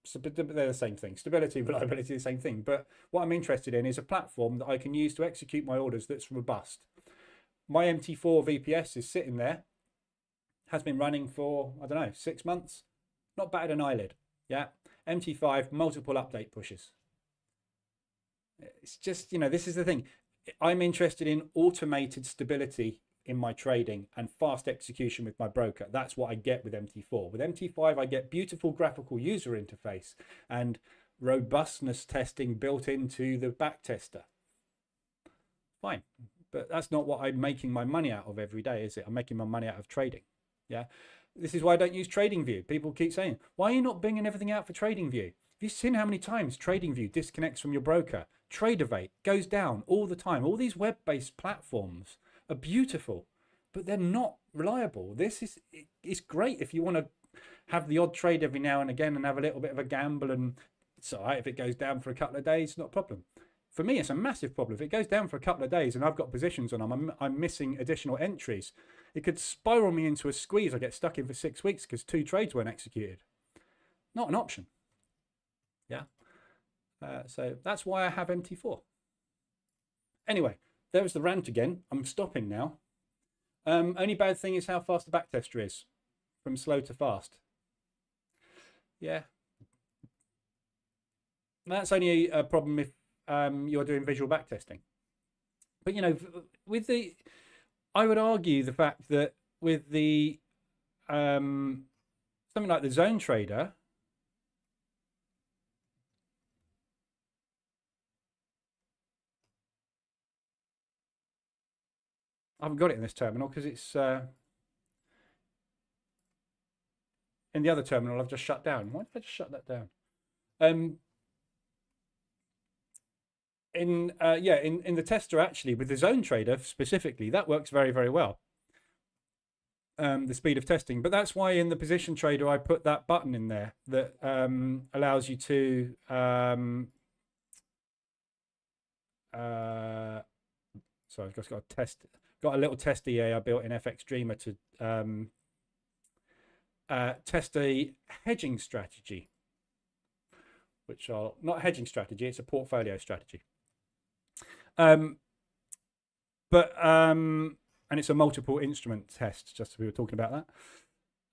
So they're the same thing. Stability, reliability, the same thing. But what I'm interested in is a platform that I can use to execute my orders that's robust. My MT4 VPS is sitting there, has been running for, 6 months. Not batted an eyelid. Yeah. MT5, multiple update pushes. It's just, this is the thing. I'm interested in automated stability in my trading and fast execution with my broker. That's what I get with MT4. With MT5, I get beautiful graphical user interface and robustness testing built into the back tester. Fine. But that's not what I'm making my money out of every day, is it? I'm making my money out of trading. Yeah. This is why I don't use TradingView. People keep saying, why are you not bringing everything out for TradingView? Have you seen how many times TradingView disconnects from your broker? Tradeovate goes down all the time. All these web-based platforms are beautiful, but they're not reliable. This is great if you want to have the odd trade every now and again and have a little bit of a gamble, and it's all right if it goes down for a couple of days, not a problem. For me, it's a massive problem. If it goes down for a couple of days and I've got positions on them, I'm missing additional entries. It could spiral me into a squeeze. I get stuck in for 6 weeks because 2 trades weren't executed. Not an option. Yeah. So that's why I have MT4. Anyway, there was the rant again. I'm stopping now. Only bad thing is how fast the backtester is from slow to fast. Yeah. That's only a problem if you're doing visual backtesting. But, you know, with the, I would argue the fact that with the, something like the zone trader, I haven't got it in this terminal because it's in the other terminal I've just shut down. Why did I just shut that down? In the tester, actually, with the zone trader specifically, that works very, very well. The speed of testing, but that's why in the position trader I put that button in there that allows you to so I've just got a test, got a little test EA I built in FX Dreamer to test a hedging strategy, which I'll not hedging strategy, it's a portfolio strategy. And it's a multiple instrument test, just as we were talking about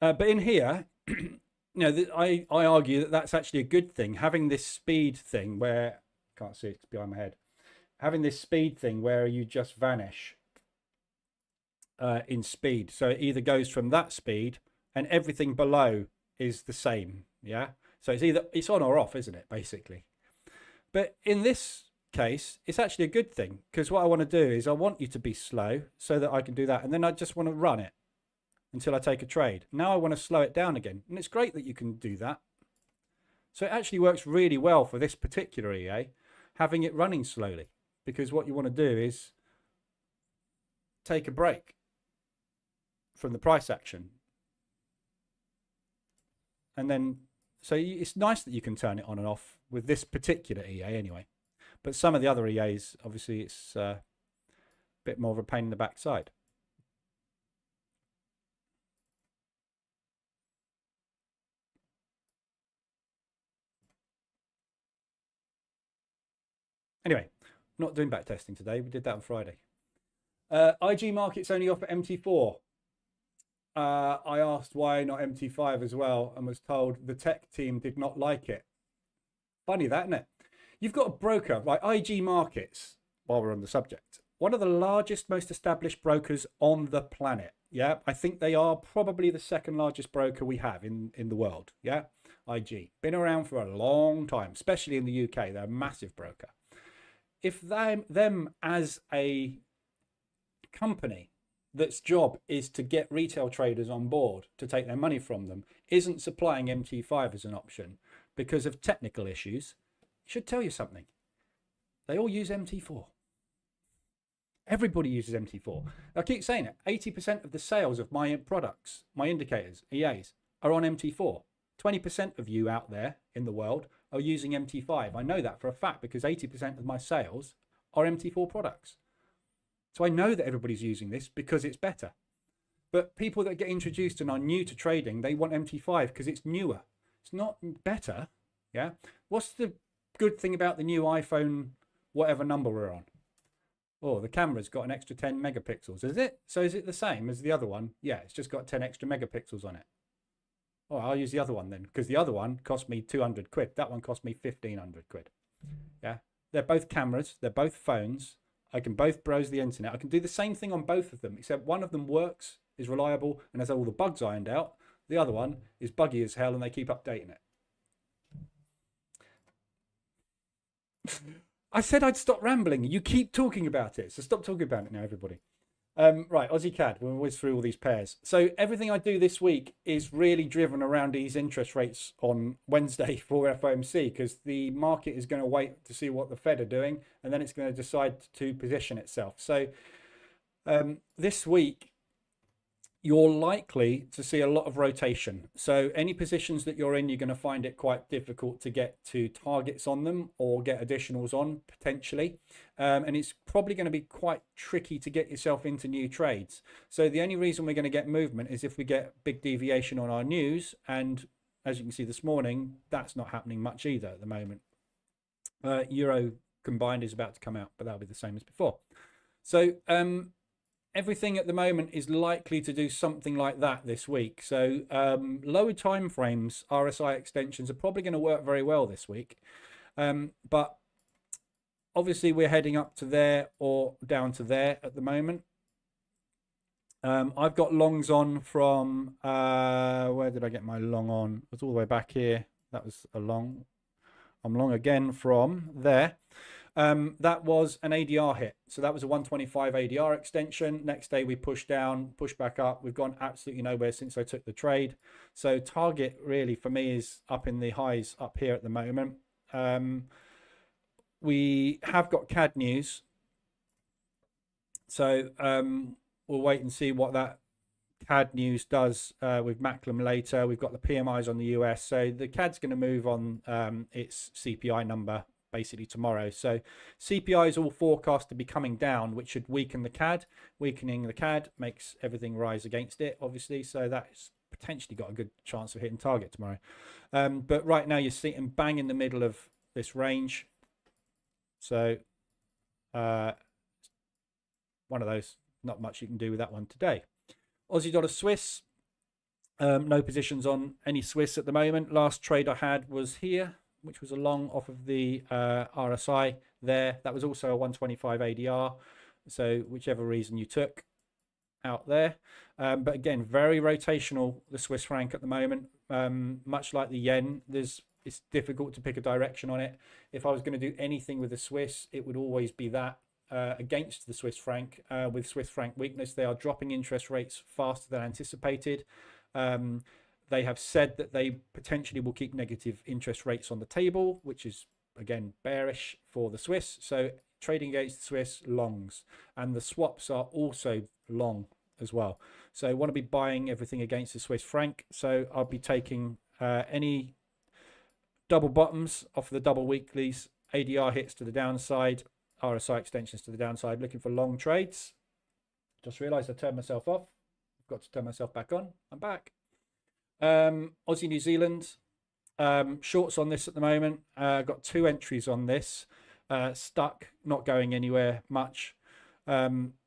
that. But in here, you know, I argue that that's actually a good thing, having this speed thing where, can't see it, it's behind my head, having this speed thing where you just vanish in speed. So it either goes from that speed and everything below is the same. Yeah. So it's either, it's on or off, isn't it, basically? But in this case, it's actually a good thing, because what I want to do is I want you to be slow so that I can do that. And then I just want to run it until I take a trade. Now I want to slow it down again. And it's great that you can do that. So it actually works really well for this particular EA, having it running slowly, because what you want to do is take a break from the price action. And then, so it's nice that you can turn it on and off with this particular EA anyway. But some of the other EAs, obviously, it's a bit more of a pain in the backside. Anyway, not doing back testing today. We did that on Friday. IG markets only offer MT4. I asked why not MT5 as well, and was told the tech team did not like it. Funny that, isn't it? You've got a broker, right? IG Markets, while we're on the subject, one of the largest, most established brokers on the planet. Yeah, I think they are probably the second largest broker we have in the world. Yeah, IG. Been around for a long time, especially in the UK. They're a massive broker. If them as a company that's job is to get retail traders on board to take their money from them, isn't supplying MT5 as an option because of technical issues, should tell you something. They all use MT4. Everybody uses MT4. I keep saying it. 80% of the sales of my products, my indicators, EAs, are on MT4. 20% of you out there in the world are using MT5. I know that for a fact because 80% of my sales are MT4 products. So I know that everybody's using this because it's better. But people that get introduced and are new to trading, they want MT5 because it's newer. It's not better. Yeah. What's the good thing about the new iPhone, whatever number we're on? Oh, the camera's got an extra 10 megapixels, is it? So is it the same as the other one? Yeah, it's just got 10 extra megapixels on it. Oh, I'll use the other one then, because the other one cost me 200 quid. That one cost me 1,500 quid. Yeah, they're both cameras. They're both phones. I can both browse the internet. I can do the same thing on both of them, except one of them works, is reliable, and has all the bugs ironed out. The other one is buggy as hell, and they keep updating it. I said I'd stop rambling. You keep talking about it. So stop talking about it now, everybody. Right, Aussie CAD. We're always through all these pairs. So everything I do this week is really driven around these interest rates on Wednesday for FOMC, because the market is going to wait to see what the Fed are doing, and then it's going to decide to position itself. So this week, you're likely to see a lot of rotation. So any positions that you're in, you're going to find it quite difficult to get to targets on them or get additionals on potentially. And it's probably going to be quite tricky to get yourself into new trades. So the only reason we're going to get movement is if we get big deviation on our news. And as you can see this morning, that's not happening much either at the moment. Euro combined is about to come out, but that'll be the same as before. So everything at the moment is likely to do something like that this week. So lower time frames, RSI extensions are probably going to work very well this week. But obviously we're heading up to there or down to there at the moment. I've got longs on from, where did I get my long on? It was all the way back here. That was a long. I'm long again from there. That was an ADR hit. So that was a 125 ADR extension. Next day we pushed down, pushed back up. We've gone absolutely nowhere since I took the trade. So target really for me is up in the highs up here at the moment. We have got CAD news. So we'll wait and see what that CAD news does with Macklem later. We've got the PMIs on the US. So the CAD's going to move on its CPI number basically tomorrow. So CPI is all forecast to be coming down, which should weaken the CAD. Weakening the CAD makes everything rise against it, obviously. So that's potentially got a good chance of hitting target tomorrow. But right now you're sitting bang in the middle of this range. So one of those, not much you can do with that one today. Aussie dollar Swiss, no positions on any Swiss at the moment. Last trade I had was here, which was a long off of the RSI there. That was also a 125 ADR. So whichever reason you took out there. But again, very rotational, the Swiss franc at the moment. Much like the yen, it's difficult to pick a direction on it. If I was going to do anything with the Swiss, it would always be that. Against the Swiss franc. With Swiss franc weakness, they are dropping interest rates faster than anticipated. They have said that they potentially will keep negative interest rates on the table, which is, again, bearish for the Swiss. So trading against the Swiss, longs. And the swaps are also long as well. So I want to be buying everything against the Swiss franc. So I'll be taking any double bottoms off the double weeklies, ADR hits to the downside, RSI extensions to the downside, looking for long trades. Just realized I turned myself off. I've got to turn myself back on. I'm back. Aussie New Zealand, shorts on this at the moment. Got 2 entries on this. Stuck, not going anywhere much.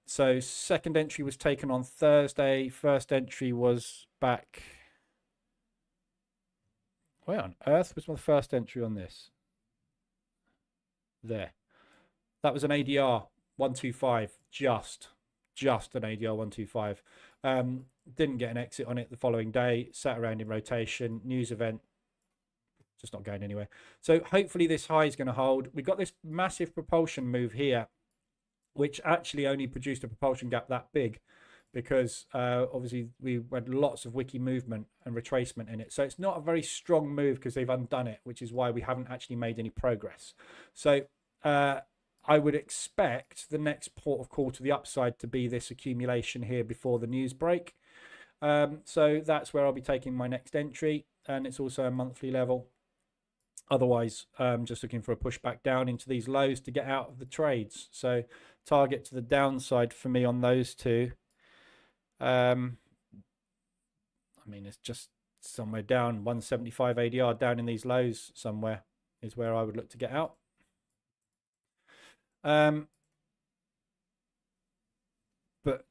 So second entry was taken on Thursday. First entry was back. Where on earth was my first entry on this? There. That was an ADR 125, just an ADR 125. Didn't get an exit on it the following day, sat around in rotation, news event, just not going anywhere. So hopefully this high is going to hold. We got this massive propulsion move here, which actually only produced a propulsion gap that big because obviously we had lots of wiki movement and retracement in it. So it's not a very strong move because they've undone it, which is why we haven't actually made any progress. So I would expect the next port of call to the upside to be this accumulation here before the news break. So that's where I'll be taking my next entry, and it's also a monthly level. Otherwise, just looking for a pushback down into these lows to get out of the trades. So target to the downside for me on those two. I mean, it's just somewhere down 175 ADR down in these lows somewhere is where I would look to get out.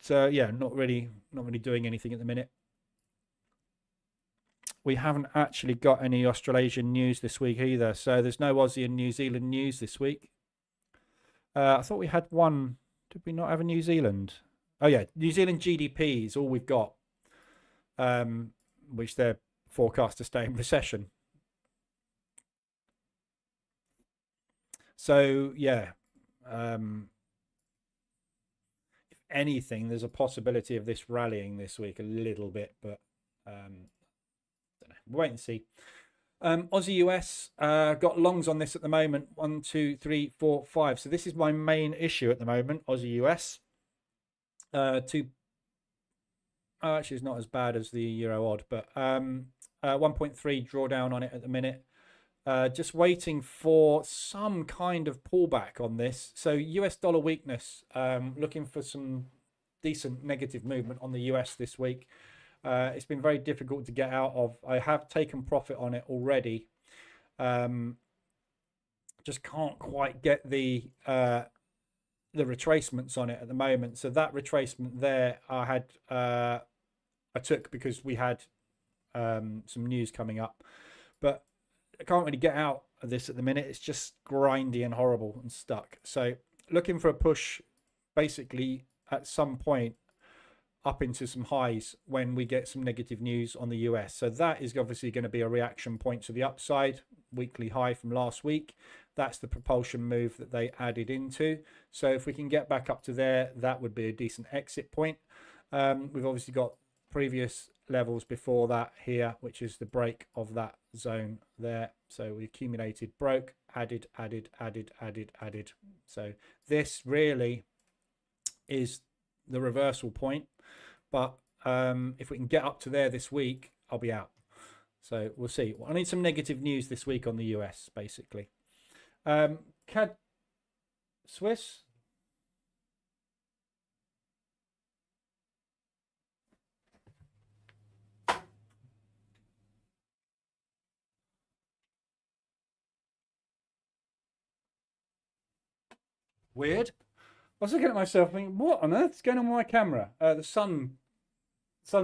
Yeah, not really doing anything at the minute. We haven't actually got any Australasian news this week either, so there's no Aussie and New Zealand news this week. I thought we had one. Did we not have a New Zealand? Oh yeah, New Zealand GDP is all we've got, which they're forecast to stay in recession. So yeah. If anything, there's a possibility of this rallying this week a little bit, but don't know. We'll wait and see. Aussie US, got longs on this at the moment. 1, 2, 3, 4, 5. So this is my main issue at the moment. Aussie US. Actually, it's not as bad as the euro odd, but 1.3 drawdown on it at the minute. Just waiting for some kind of pullback on this. So US dollar weakness, looking for some decent negative movement on the US this week. It's been very difficult to get out of. I have taken profit on it already. Just can't quite get the retracements on it at the moment. So that retracement there, I took because we had some news coming up, but I can't really get out of this at the minute. It's just grindy and horrible and stuck. So looking for a push, basically at some point up into some highs when we get some negative news on the US. So that is obviously going to be a reaction point to the upside. Weekly high from last week. That's the propulsion move that they added into. So if we can get back up to there, that would be a decent exit point. We've obviously got previous levels before that here, which is the break of that zone there. So we accumulated, broke, added. So this really is the reversal point. But if we can get up to there this week, I'll be out. So we'll see. I need some negative news this week on the US, basically. CAD Swiss. Weird. I was looking at myself thinking, what on earth is going on with my camera? The sun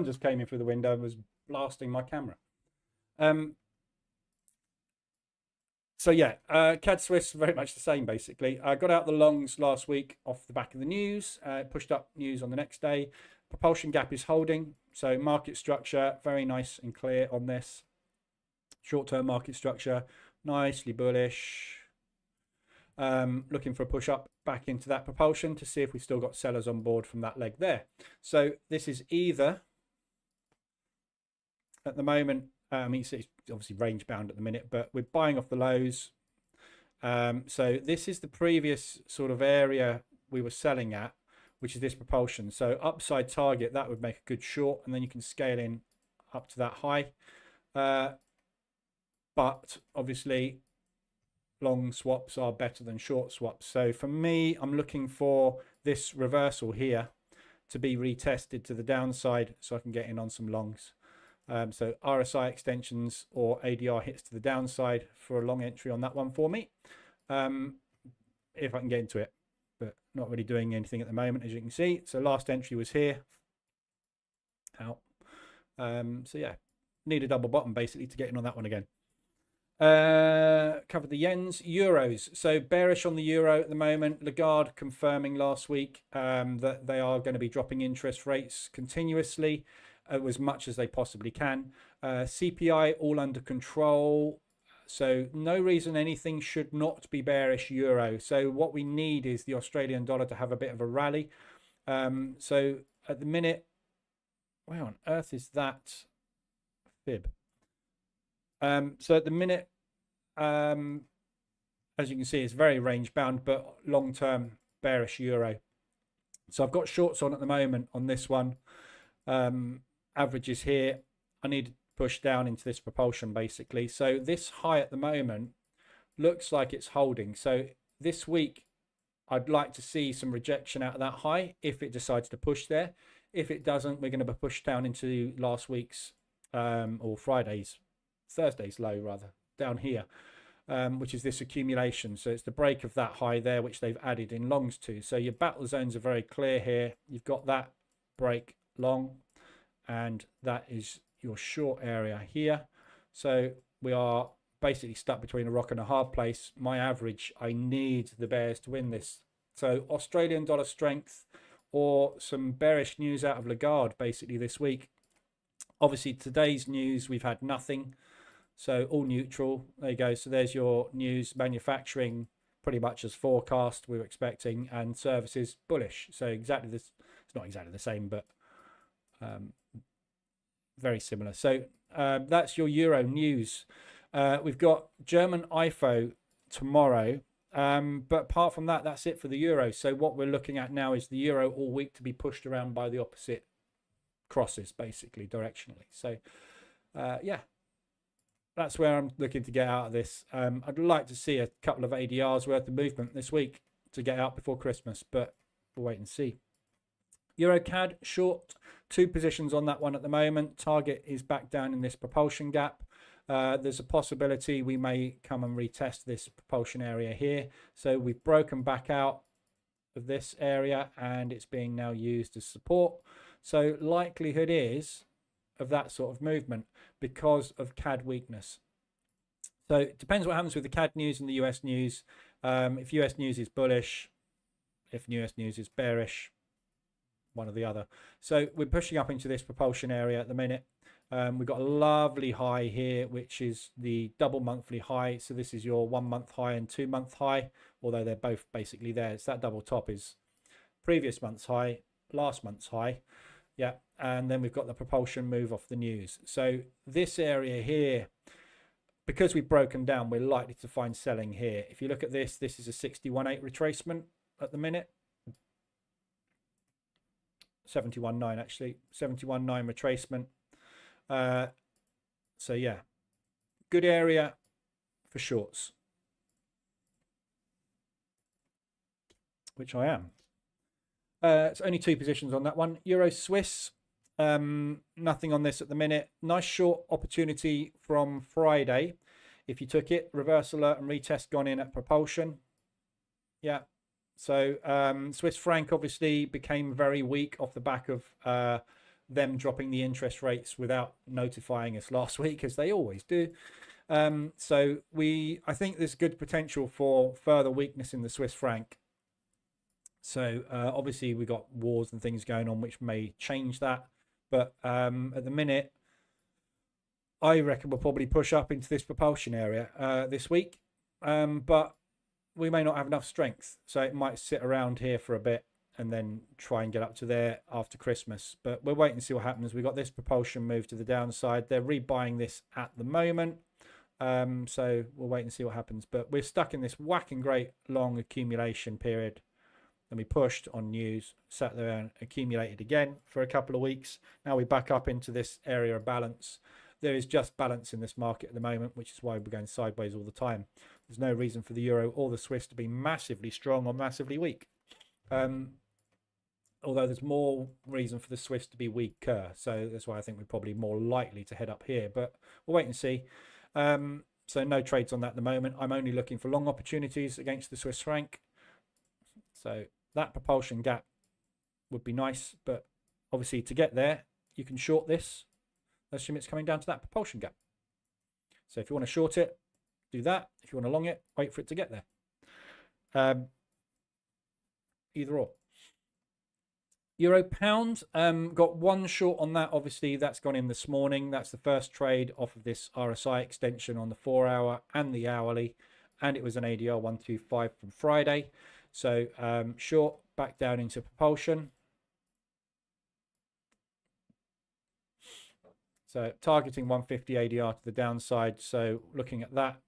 just came in through the window and was blasting my camera. So yeah, CAD Swiss, very much the same basically. I got out the longs last week off the back of the news, pushed up news on the next day. Propulsion gap is holding, so market structure, very nice and clear on this. Short-term market structure, nicely bullish. Looking for a push up back into that propulsion to see if we've still got sellers on board from that leg there. So this is either, at the moment, I mean, it's obviously range bound at the minute, but we're buying off the lows. So this is the previous sort of area we were selling at, which is this propulsion. So upside target, that would make a good short, and then you can scale in up to that high. But obviously, long swaps are better than short swaps. So for me, I'm looking for this reversal here to be retested to the downside so I can get in on some longs. So RSI extensions or ADR hits to the downside for a long entry on that one for me, if I can get into it, but not really doing anything at the moment, as you can see. So last entry was here, out. So yeah, need a double bottom basically to get in on that one again. Covered the yens, euros. So bearish on the euro at the moment. Lagarde confirming last week that they are going to be dropping interest rates continuously, as much as they possibly can. CPI all under control. So no reason anything should not be bearish euro. So what we need is the Australian dollar to have a bit of a rally. So at the minute, where on earth is that fib? So at the minute, as you can see, it's very range bound, but long-term bearish euro. So I've got shorts on at the moment on this one. Averages here. I need to push down into this propulsion basically. So this high at the moment looks like it's holding. So this week, I'd like to see some rejection out of that high if it decides to push there. If it doesn't, we're going to be pushed down into last week's or Thursday's low rather, down here, which is this accumulation. So it's the break of that high there, which they've added in longs to. So your battle zones are very clear here. You've got that break long, and that is your short area here. So we are basically stuck between a rock and a hard place. My average, I need the bears to win this. So Australian dollar strength or some bearish news out of Lagarde basically this week. Obviously today's news, we've had nothing. So all neutral. There you go. So there's your news. Manufacturing pretty much as forecast we were expecting, and services bullish. So exactly this. It's not exactly the same, but very similar. So that's your euro news. We've got German IFO tomorrow, but apart from that, that's it for the euro. So what we're looking at now is the euro all week to be pushed around by the opposite crosses basically directionally. So yeah, that's where I'm looking to get out of this. I'd like to see a couple of ADRs worth of movement this week to get out before Christmas, but we'll wait and see. EuroCAD short, 2 positions on that one at the moment. Target is back down in this propulsion gap. There's a possibility we may come and retest this propulsion area here. So we've broken back out of this area and it's being now used as support. So likelihood is of that sort of movement because of CAD weakness. So it depends what happens with the CAD news and the US news. If US news is bullish, if US news is bearish, one or the other. So we're pushing up into this propulsion area at the minute. We've got a lovely high here, which is the double monthly high. So this is your 1 month high and 2 month high, although they're both basically there. It's that double top is previous month's high, last month's high. Yeah, and then we've got the propulsion move off the news. So this area here, because we've broken down, we're likely to find selling here. If you look at this, this is a 61.8 retracement at the minute. 71.9 actually, 71.9 retracement. So yeah, good area for shorts, which I am. It's only 2 positions on that one. Euro Swiss, nothing on this at the minute. Nice short opportunity from Friday. If you took it, reverse alert and retest gone in at propulsion. Yeah. So Swiss franc obviously became very weak off the back of them dropping the interest rates without notifying us last week, as they always do. So I think there's good potential for further weakness in the Swiss franc. So obviously we got wars and things going on which may change that. But at the minute, I reckon we'll probably push up into this propulsion area this week. But we may not have enough strength, so it might sit around here for a bit and then try and get up to there after Christmas. But we'll wait and see what happens. We've got this propulsion move to the downside. They're rebuying this at the moment, so we'll wait and see what happens. But we're stuck in this whacking great long accumulation period. Then we pushed on news, sat there and accumulated again for a couple of weeks. Now we back up into this area of balance. There is just balance in this market at the moment, which is why we're going sideways all the time. There's no reason for the euro or the Swiss to be massively strong or massively weak. Although there's more reason for the Swiss to be weaker. So that's why I think we're probably more likely to head up here. But we'll wait and see. So no trades on that at the moment. I'm only looking for long opportunities against the Swiss franc. So that propulsion gap would be nice. But obviously to get there, you can short this. Assume it's coming down to that propulsion gap. So if you want to short it, do that. If you want to long it, wait for it to get there. Either or. Euro pound, got 1 short on that. Obviously, that's gone in this morning. That's the first trade off of this RSI extension on the 4-hour and the hourly. And it was an ADR 125 from Friday. So short back down into propulsion. So targeting 150 ADR to the downside. So looking at that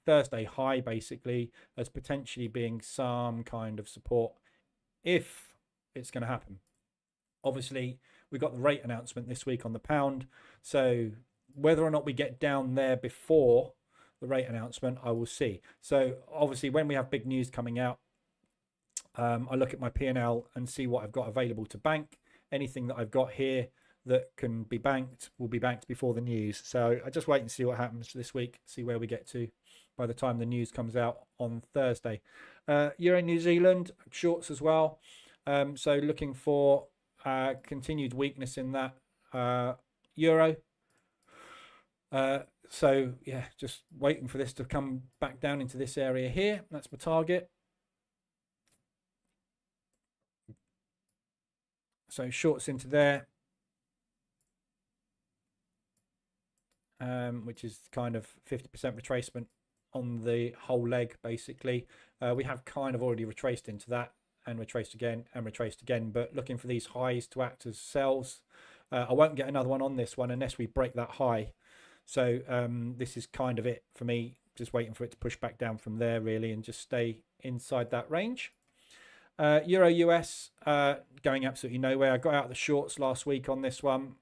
Thursday high basically as potentially being some kind of support if it's going to happen. Obviously, we got the rate announcement this week on the pound. So whether or not we get down there before the rate announcement, I will see. So obviously when we have big news coming out, I look at my P&L and see what I've got available to bank. Anything that I've got here that can be banked will be banked before the news. So I just wait and see what happens this week, see where we get to by the time the news comes out on Thursday. Euro New Zealand shorts as well. So looking for continued weakness in that euro. So yeah, just waiting for this to come back down into this area here. That's my target. So shorts into there. Which is kind of 50% retracement on the whole leg, basically. We have kind of already retraced into that and retraced again and retraced again, but looking for these highs to act as sells. I won't get another one on this one unless we break that high. So this is kind of it for me, just waiting for it to push back down from there, really, and just stay inside that range. Euro US going absolutely nowhere. I got out the shorts last week on this one.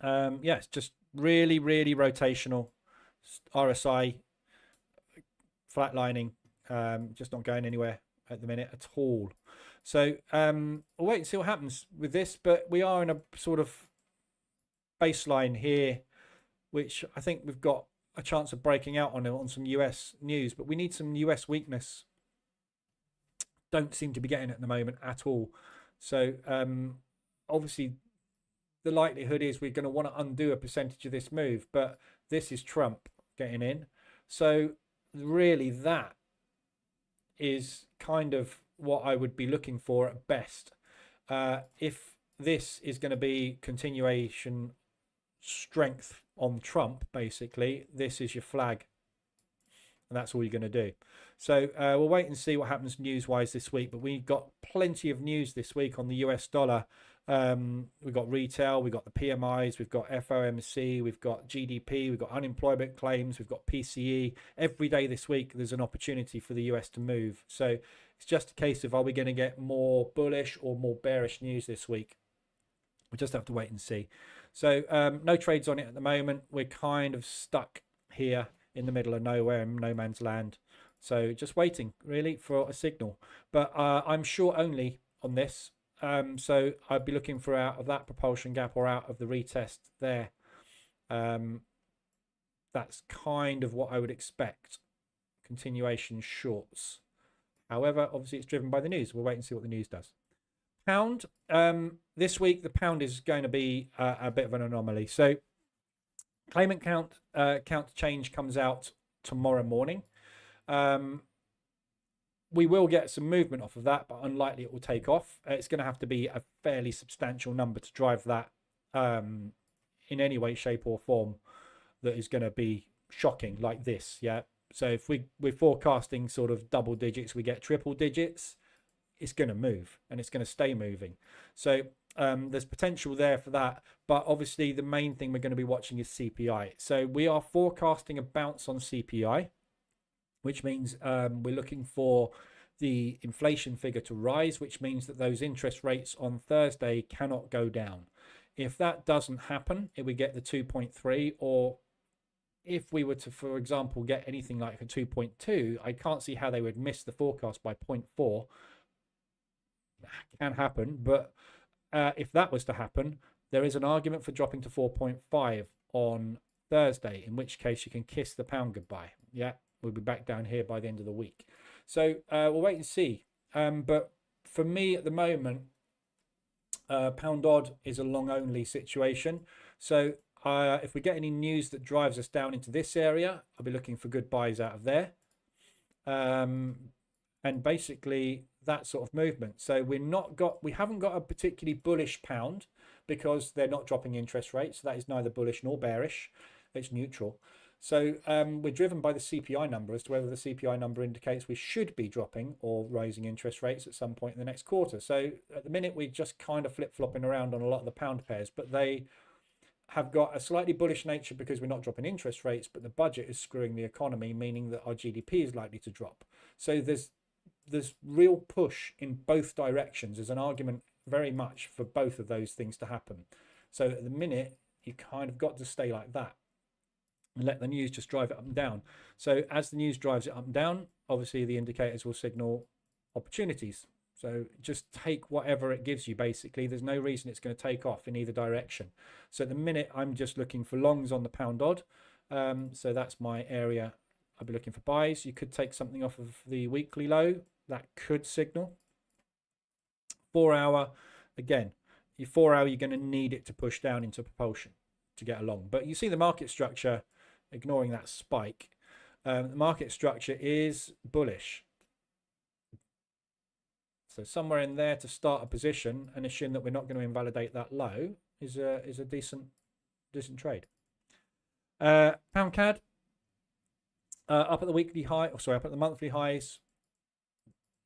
Yeah, it's just really, really rotational. RSI flatlining, just not going anywhere at the minute at all. So we'll wait and see what happens with this, but we are in a sort of baseline here, which I think we've got a chance of breaking out on some US news, but we need some US weakness. Don't seem to be getting it at the moment at all. So obviously the likelihood is we're going to want to undo a percentage of this move, but this is Trump getting in. So really that is kind of what I would be looking for at best. If this is going to be continuation strength on Trump, basically, this is your flag. And that's all you're going to do. So we'll wait and see what happens news-wise this week. But we got plenty of news this week on the US dollar. We've got retail, we've got the PMIs, we've got FOMC, we've got GDP, we've got unemployment claims, we've got PCE. Every day this week, there's an opportunity for the US to move. So it's just a case of, are we going to get more bullish or more bearish news this week? We just have to wait and see. So no trades on it at the moment. We're kind of stuck here in the middle of nowhere, in no man's land. So just waiting really for a signal. But I'm short only on this. So I'd be looking for out of that propulsion gap or out of the retest there. That's kind of what I would expect. Continuation shorts. However, obviously it's driven by the news. We'll wait and see what the news does. Pound. This week the pound is going to be a bit of an anomaly. So claimant count change comes out tomorrow morning. We will get some movement off of that, but unlikely it will take off. It's going to have to be a fairly substantial number to drive that in any way, shape or form that is going to be shocking like this. Yeah. So if we're forecasting sort of double digits, we get triple digits, it's going to move and it's going to stay moving. So there's potential there for that. But obviously the main thing we're going to be watching is CPI. So we are forecasting a bounce on CPI, which means we're looking for the inflation figure to rise, which means that those interest rates on Thursday cannot go down. If that doesn't happen, if we get the 2.3, or if we were to, for example, get anything like a 2.2, I can't see how they would miss the forecast by 0.4. Can happen, but if that was to happen, there is an argument for dropping to 4.5 on Thursday, in which case you can kiss the pound goodbye. Yeah. We'll be back down here by the end of the week. So we'll wait and see. But for me at the moment, pound odd is a long only situation. So if we get any news that drives us down into this area, I'll be looking for good buys out of there. And basically that sort of movement. So we haven't got a particularly bullish pound because they're not dropping interest rates. So that is neither bullish nor bearish. It's neutral. So we're driven by the CPI number as to whether the CPI number indicates we should be dropping or raising interest rates at some point in the next quarter. So at the minute, we're just kind of flip-flopping around on a lot of the pound pairs, but they have got a slightly bullish nature because we're not dropping interest rates, but the budget is screwing the economy, meaning that our GDP is likely to drop. So there's real push in both directions. There's an argument very much for both of those things to happen. So at the minute, you kind of got to stay like that and let the news just drive it up and down. So as the news drives it up and down, obviously the indicators will signal opportunities. So just take whatever it gives you, basically. There's no reason it's going to take off in either direction. So at the minute, I'm just looking for longs on the pound odd. So that's my area. I'll be looking for buys. You could take something off of the weekly low. That could signal. 4 hour, again, your 4 hour, you're going to need it to push down into propulsion to get along. But you see the market structure, ignoring that spike, the market structure is bullish. So somewhere in there to start a position and assume that we're not going to invalidate that low is a decent trade. Pound CAD up at the weekly high, or sorry, up at the monthly highs.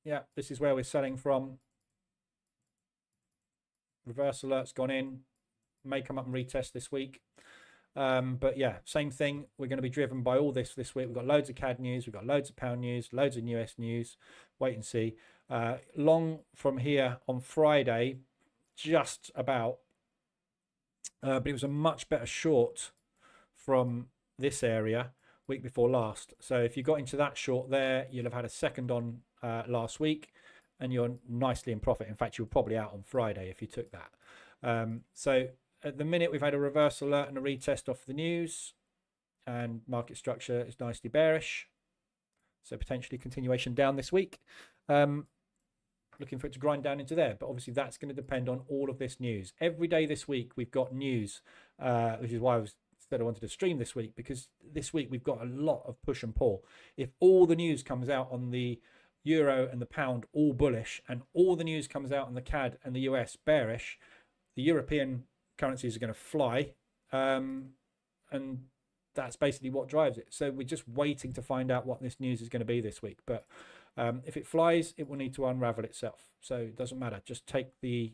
Yeah, this is where we're selling from. Reverse alert's gone in. May come up and retest this week. But yeah, same thing. We're going to be driven by all this week. We've got loads of CAD news. We've got loads of pound news, loads of US news. Wait and see. Long from here on Friday, just about, but it was a much better short from this area week before last. So if you got into that short there, you'll have had a second on last week, and you're nicely in profit. In fact, you're probably out on Friday if you took that. So at the minute, we've had a reverse alert and a retest off the news, and market structure is nicely bearish. So potentially continuation down this week. Looking for it to grind down into there, but obviously that's going to depend on all of this news. Every day this week we've got news, which is why I wanted to stream this week, because this week we've got a lot of push and pull. If all the news comes out on the euro and the pound all bullish, and all the news comes out on the CAD and the US bearish, the European currencies are going to fly, and that's basically what drives it. So we're just waiting to find out what this news is going to be this week. But if it flies, it will need to unravel itself. So it doesn't matter. Just take the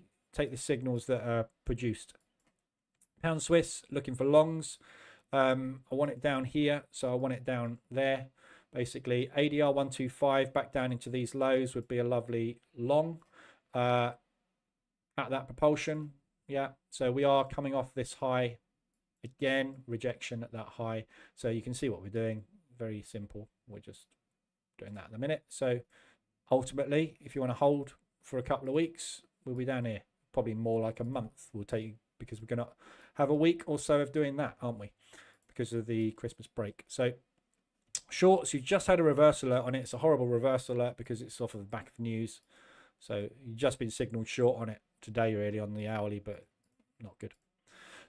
signals that are produced. Pound Swiss, looking for longs. I want it down here, so I want it down there. Basically, ADR 125 back down into these lows would be a lovely long at that propulsion. Yeah, so we are coming off this high again, rejection at that high. So you can see what we're doing. Very simple. We're just doing that in a minute. So ultimately, if you want to hold for a couple of weeks, we'll be down here. Probably more like a month will take, because we're going to have a week or so of doing that, aren't we? Because of the Christmas break. So shorts, you just had a reverse alert on it. It's a horrible reverse alert because it's off of the back of news. So you've just been signaled short on it today, really, on the hourly, but not good.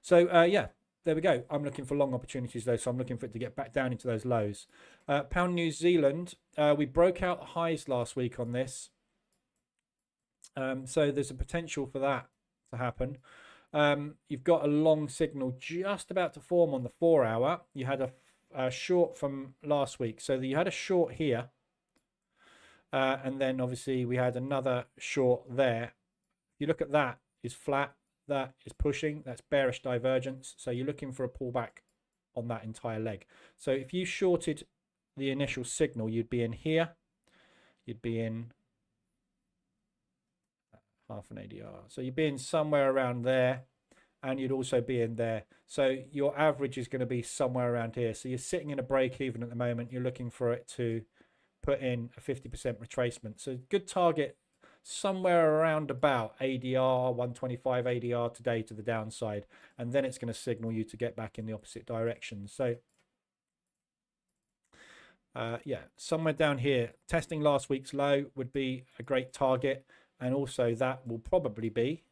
So yeah, there we go. I'm looking for long opportunities though, so I'm looking for it to get back down into those lows. Pound New Zealand, we broke out the highs last week on this. So there's a potential for that to happen. You've got a long signal just about to form on the 4 hour. You had a short from last week. So you had a short here. And then obviously we had another short there. If you look at that, is flat. That is pushing. That's bearish divergence. So you're looking for a pullback on that entire leg. So if you shorted the initial signal, you'd be in here. You'd be in half an ADR. So you'd be in somewhere around there, and you'd also be in there. So your average is going to be somewhere around here. So you're sitting in a break even at the moment. You're looking for it to put in a 50% retracement. So good target somewhere around about ADR 125 ADR today to the downside, and then it's going to signal you to get back in the opposite direction. So yeah, somewhere down here, testing last week's low would be a great target, and also that will probably be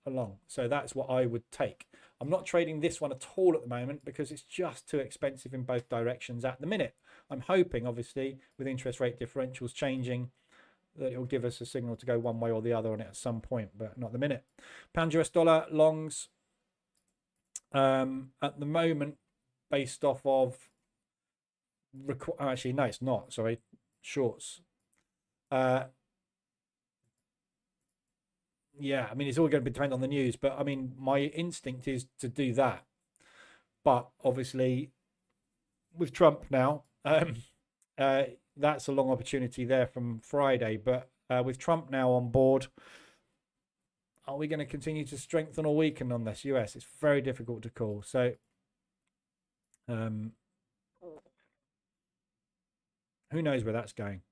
a long. So that's what I would take. I'm not trading this one at all at the moment because it's just too expensive in both directions at the minute. I'm hoping, obviously, with interest rate differentials changing, that it will give us a signal to go one way or the other on it at some point, but not at the minute. Pound US dollar longs at the moment, based off of actually no, it's not, sorry, shorts. Yeah, I mean, it's all going to depend on the news, but I mean, my instinct is to do that. But obviously, with Trump now, that's a long opportunity there from Friday. But with Trump now on board, are we going to continue to strengthen or weaken on this US? It's very difficult to call. So who knows where that's going?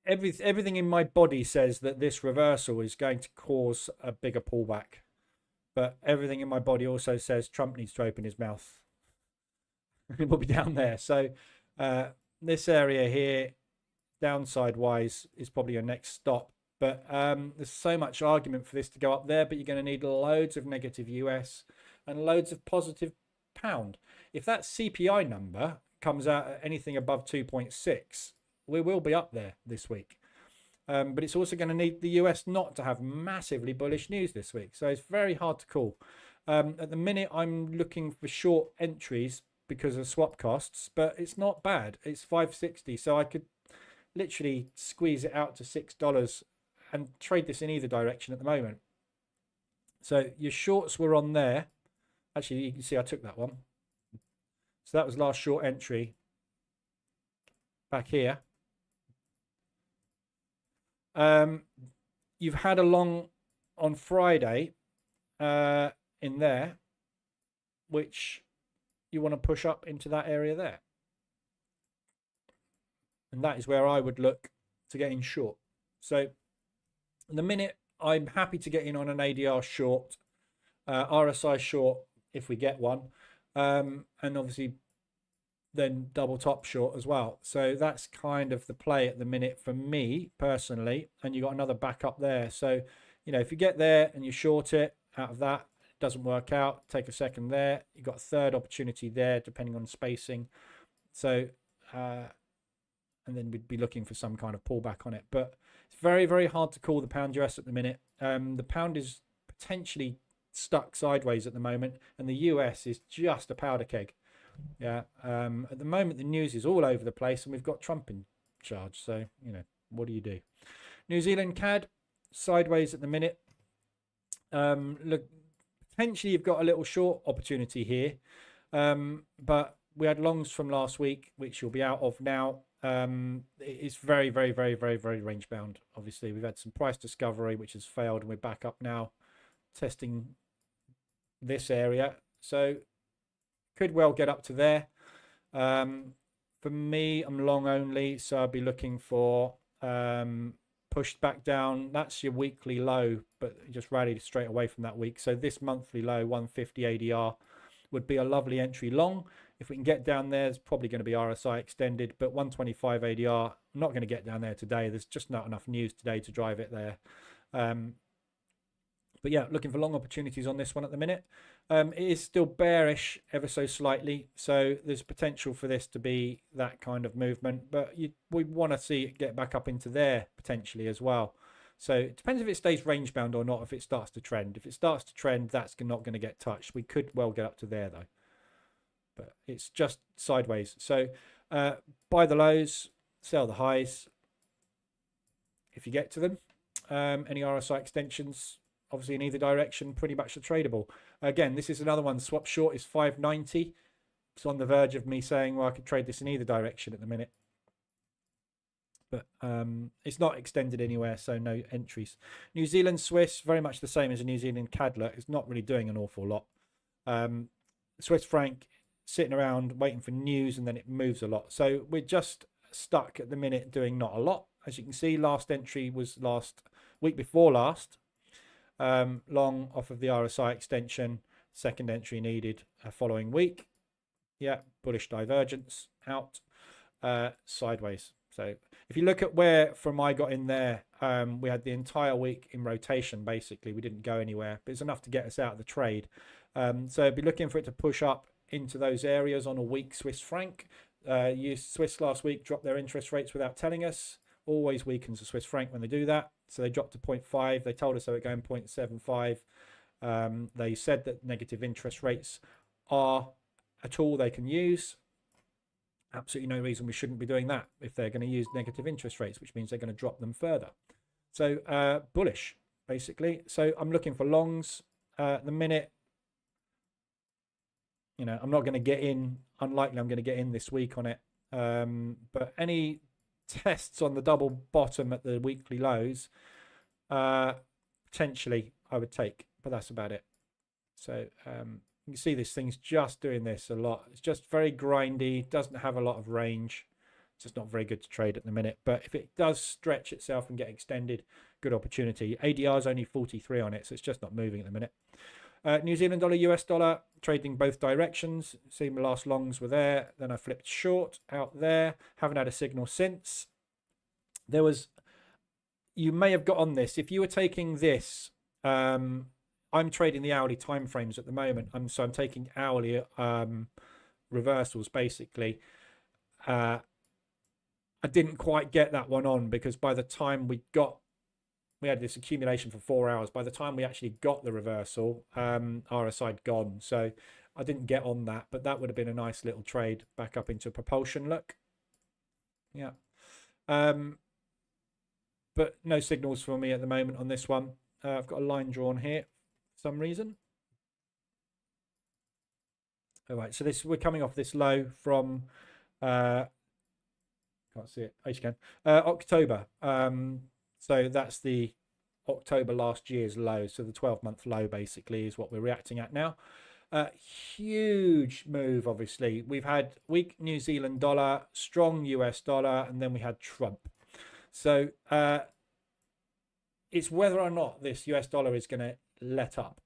Everything in my body says that this reversal is going to cause a bigger pullback. But everything in my body also says Trump needs to open his mouth. It will be down there. So this area here, downside wise, is probably your next stop. But there's so much argument for this to go up there, but you're going to need loads of negative US and loads of positive pound. If that CPI number comes out at anything above 2.6, we will be up there this week. But it's also going to need the US not to have massively bullish news this week. So it's very hard to call. At the minute, I'm looking for short entries because of swap costs, but it's not bad. It's 560, so I could literally squeeze it out to $6 and trade this in either direction at the moment. So your shorts were on there. Actually, you can see I took that one. So that was last short entry back here. You've had a long on Friday in there, which you want to push up into that area there. And that is where I would look to get in short. So in the minute, I'm happy to get in on an ADR short, RSI short if we get one, and obviously then double top short as well. So that's kind of the play at the minute for me personally. And you got another backup there. So, you know, if you get there and you short it out of that, it doesn't work out, take a second there. You've got a third opportunity there, depending on spacing. So, and then we'd be looking for some kind of pullback on it. But it's very, very hard to call the pound US at the minute. The pound is potentially stuck sideways at the moment, and the US is just a powder keg. Yeah. At the moment, the news is all over the place, and we've got Trump in charge. So, you know, what do you do? New Zealand CAD, sideways at the minute. Look, potentially you've got a little short opportunity here. But we had longs from last week, which you'll be out of now. It's very, very, very, very, very range bound. Obviously, we've had some price discovery, which has failed, and we're back up now testing this area. So could well get up to there. For me, I'm long only, so I'll be looking for pushed back down. That's your weekly low, but it just rallied straight away from that week. So this monthly low, 150 ADR, would be a lovely entry long. If we can get down there, it's probably going to be RSI extended, but 125 ADR, I'm not going to get down there today. There's just not enough news today to drive it there. But yeah, looking for long opportunities on this one at the minute. It is still bearish ever so slightly, so there's potential for this to be that kind of movement, but we want to see it get back up into there potentially as well. So it depends if it stays range bound or not, if it starts to trend. If it starts to trend, that's not going to get touched. We could well get up to there though, but it's just sideways. So buy the lows, sell the highs if you get to them. Any RSI extensions, obviously in either direction, pretty much are tradable. Again, this is another one. Swap short is 590. It's on the verge of me saying, well, I could trade this in either direction at the minute. But it's not extended anywhere, so no entries. New Zealand Swiss, very much the same as a New Zealand CAD. It's not really doing an awful lot. Swiss franc sitting around waiting for news, and then it moves a lot. So we're just stuck at the minute doing not a lot. As you can see, last entry was last week before last. Long off of the RSI extension, second entry needed following week. Yeah, bullish divergence out, sideways. So if you look at where from I got in there, we had the entire week in rotation. Basically, we didn't go anywhere, but it's enough to get us out of the trade. So be looking for it to push up into those areas on a weak Swiss franc. Swiss last week dropped their interest rates without telling us. Always weakens the Swiss franc when they do that. So they dropped to 0.5. They told us they were going 0.75. They said that negative interest rates are a tool they can use. Absolutely no reason we shouldn't be doing that if they're going to use negative interest rates, which means they're going to drop them further. So bullish, basically. So I'm looking for longs. The minute, you know, I'm not going to get in. Unlikely I'm going to get in this week on it. But any tests on the double bottom at the weekly lows, potentially I would take, but that's about it. So you can see this thing's just doing this a lot. It's just very grindy, doesn't have a lot of range. It's just not very good to trade at the minute, but if it does stretch itself and get extended, good opportunity. ADR is only 43 on it, so it's just not moving at the minute. New Zealand dollar, US dollar, trading both directions. See, my last longs were there. Then I flipped short out there. Haven't had a signal since. There was, you may have got on this. If you were taking this, I'm trading the hourly time frames at the moment. So I'm taking hourly reversals, basically. I didn't quite get that one on because by the time we had this accumulation for 4 hours. By the time we actually got the reversal, RSI had gone. So I didn't get on that, but that would have been a nice little trade back up into a propulsion look. Yeah. But no signals for me at the moment on this one. I've got a line drawn here for some reason. All right, so we're coming off this low from, can't see it. Oh, you can. October. So that's the October last year's low. So the 12-month low basically is what we're reacting at now. Huge move, obviously. We've had weak New Zealand dollar, strong US dollar, and then we had Trump. So it's whether or not this US dollar is going to let up.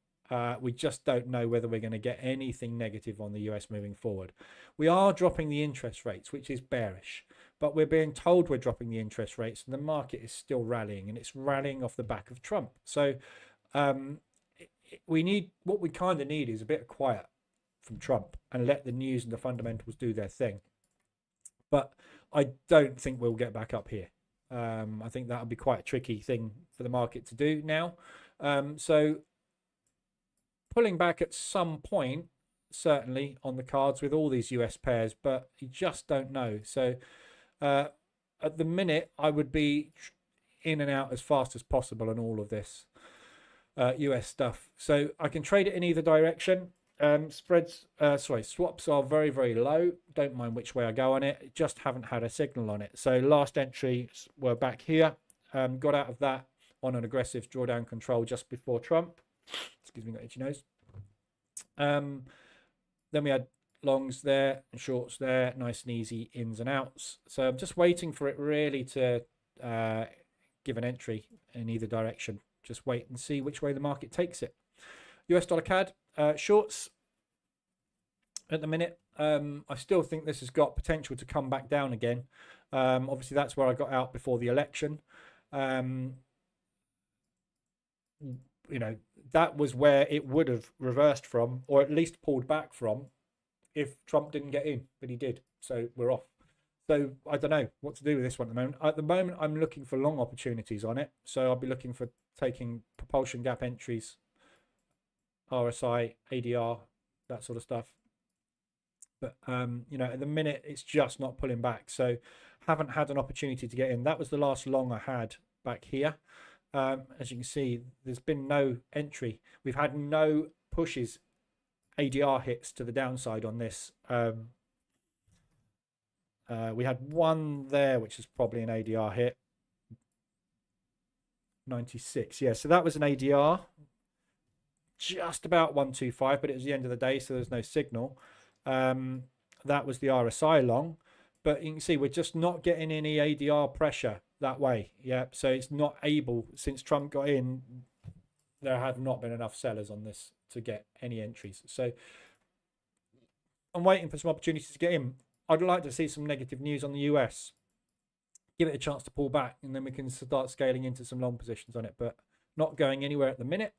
We just don't know whether we're going to get anything negative on the US moving forward. We are dropping the interest rates, which is bearish, but we're being told we're dropping the interest rates, and the market is still rallying, and it's rallying off the back of Trump. So we need, what we kind of need is a bit of quiet from Trump and let the news and the fundamentals do their thing. But I don't think we'll get back up here. I think that'll be quite a tricky thing for the market to do now. So pulling back at some point, certainly on the cards with all these US pairs, but you just don't know. So at the minute, I would be in and out as fast as possible on all of this US stuff. So I can trade it in either direction. Swaps are very, very low. Don't mind which way I go on it. Just haven't had a signal on it. So last entries were back here. Got out of that on an aggressive drawdown control just before Trump. Excuse me, got itchy nose. Then we had longs there and shorts there, nice and easy ins and outs. So I'm just waiting for it really to give an entry in either direction. Just wait and see which way the market takes it. US dollar CAD shorts at the minute. I still think this has got potential to come back down again. Obviously, that's where I got out before the election. You know, that was where it would have reversed from, or at least pulled back from, if Trump didn't get in, but he did. So we're off. So I don't know what to do with this one at the moment. At the moment, I'm looking for long opportunities on it. So I'll be looking for taking propulsion gap entries, RSI, ADR, that sort of stuff. But, you know, at the minute, it's just not pulling back. So haven't had an opportunity to get in. That was the last long I had back here. As you can see, there's been no entry. We've had no pushes, ADR hits to the downside on this. We had one there, which is probably an ADR hit. 96. Yeah, so that was an ADR. Just about 125, but it was the end of the day, so there's no signal. That was the RSI long. But you can see we're just not getting any ADR pressure that way. Yeah, so it's not able, since Trump got in, there have not been enough sellers on this to get any entries. So I'm waiting for some opportunities to get in. I'd like to see some negative news on the US. Give it a chance to pull back, and then we can start scaling into some long positions on it, but not going anywhere at the minute.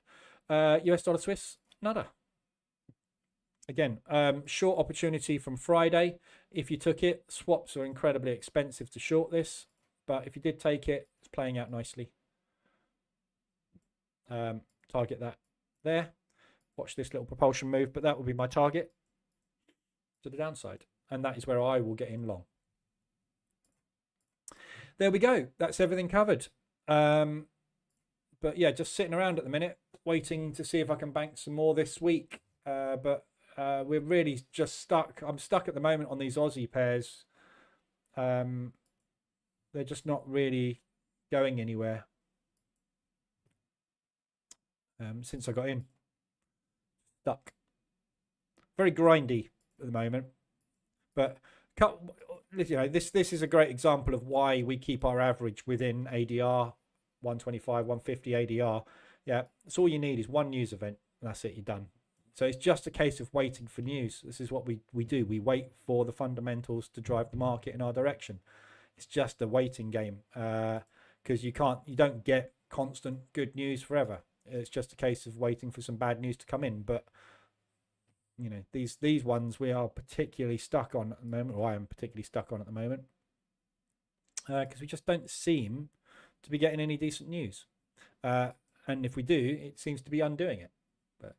US dollar Swiss, nada. Again, short opportunity from Friday. If you took it, swaps are incredibly expensive to short this, but if you did take it, it's playing out nicely. Target that there. Watch this little propulsion move, but that will be my target to the downside, and that is where I will get in long. There we go. That's everything covered. But yeah, just sitting around at the minute, waiting to see if I can bank some more this week. But we're really just stuck. I'm stuck at the moment on these Aussie pairs. They're just not really going anywhere since I got in. Stuck. Very grindy at the moment. But you know, this is a great example of why we keep our average within ADR, 125, 150 ADR. Yeah, that's all you need is one news event, and that's it, you're done. So it's just a case of waiting for news. This is what we do. We wait for the fundamentals to drive the market in our direction. It's just a waiting game, because you don't get constant good news forever. It's just a case of waiting for some bad news to come in. But you know, these ones we are particularly stuck on at the moment, or I am particularly stuck on at the moment, because we just don't seem to be getting any decent news. And if we do, it seems to be undoing it. But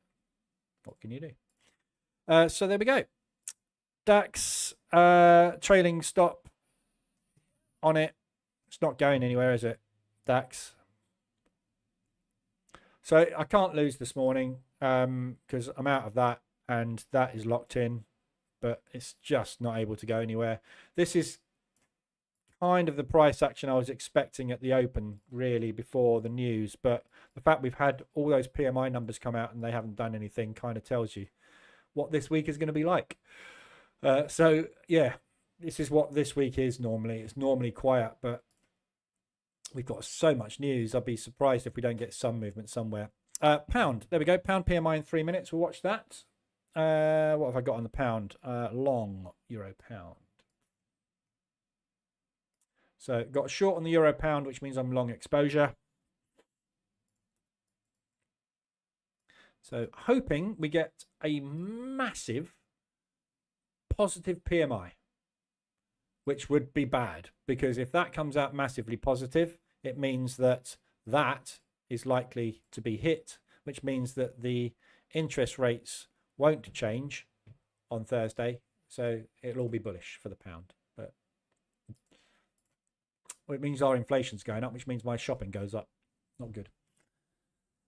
what can you do? So there we go. DAX trailing stop on it. It's not going anywhere, is it? DAX. So I can't lose this morning because I'm out of that, and that is locked in, but it's just not able to go anywhere. This is kind of the price action I was expecting at the open, really, before the news. But the fact we've had all those PMI numbers come out and they haven't done anything kind of tells you what this week is going to be like. So, yeah, this is what this week is normally. It's normally quiet, but we've got so much news. I'd be surprised if we don't get some movement somewhere. Pound. There we go. Pound PMI in 3 minutes. We'll watch that. What have I got on the pound? Long euro pound. So got a short on the euro pound, which means I'm long exposure. So hoping we get a massive positive PMI, which would be bad, because if that comes out massively positive, it means that that is likely to be hit, which means that the interest rates won't change on Thursday. So it'll all be bullish for the pound. But it means our inflation's going up, which means my shopping goes up. Not good.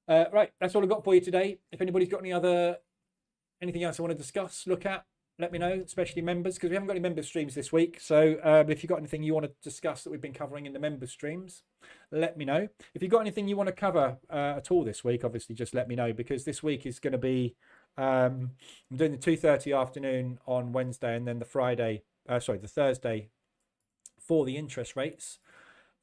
Right, that's all I've got for you today. If anybody's got anything else I want to discuss, look at, let me know, especially members, because we haven't got any member streams this week. So if you've got anything you want to discuss that we've been covering in the member streams, let me know. If you've got anything you want to cover at all this week, obviously just let me know, because this week is going to be, I'm doing the 2:30 afternoon on Wednesday, and then the Thursday for the interest rates.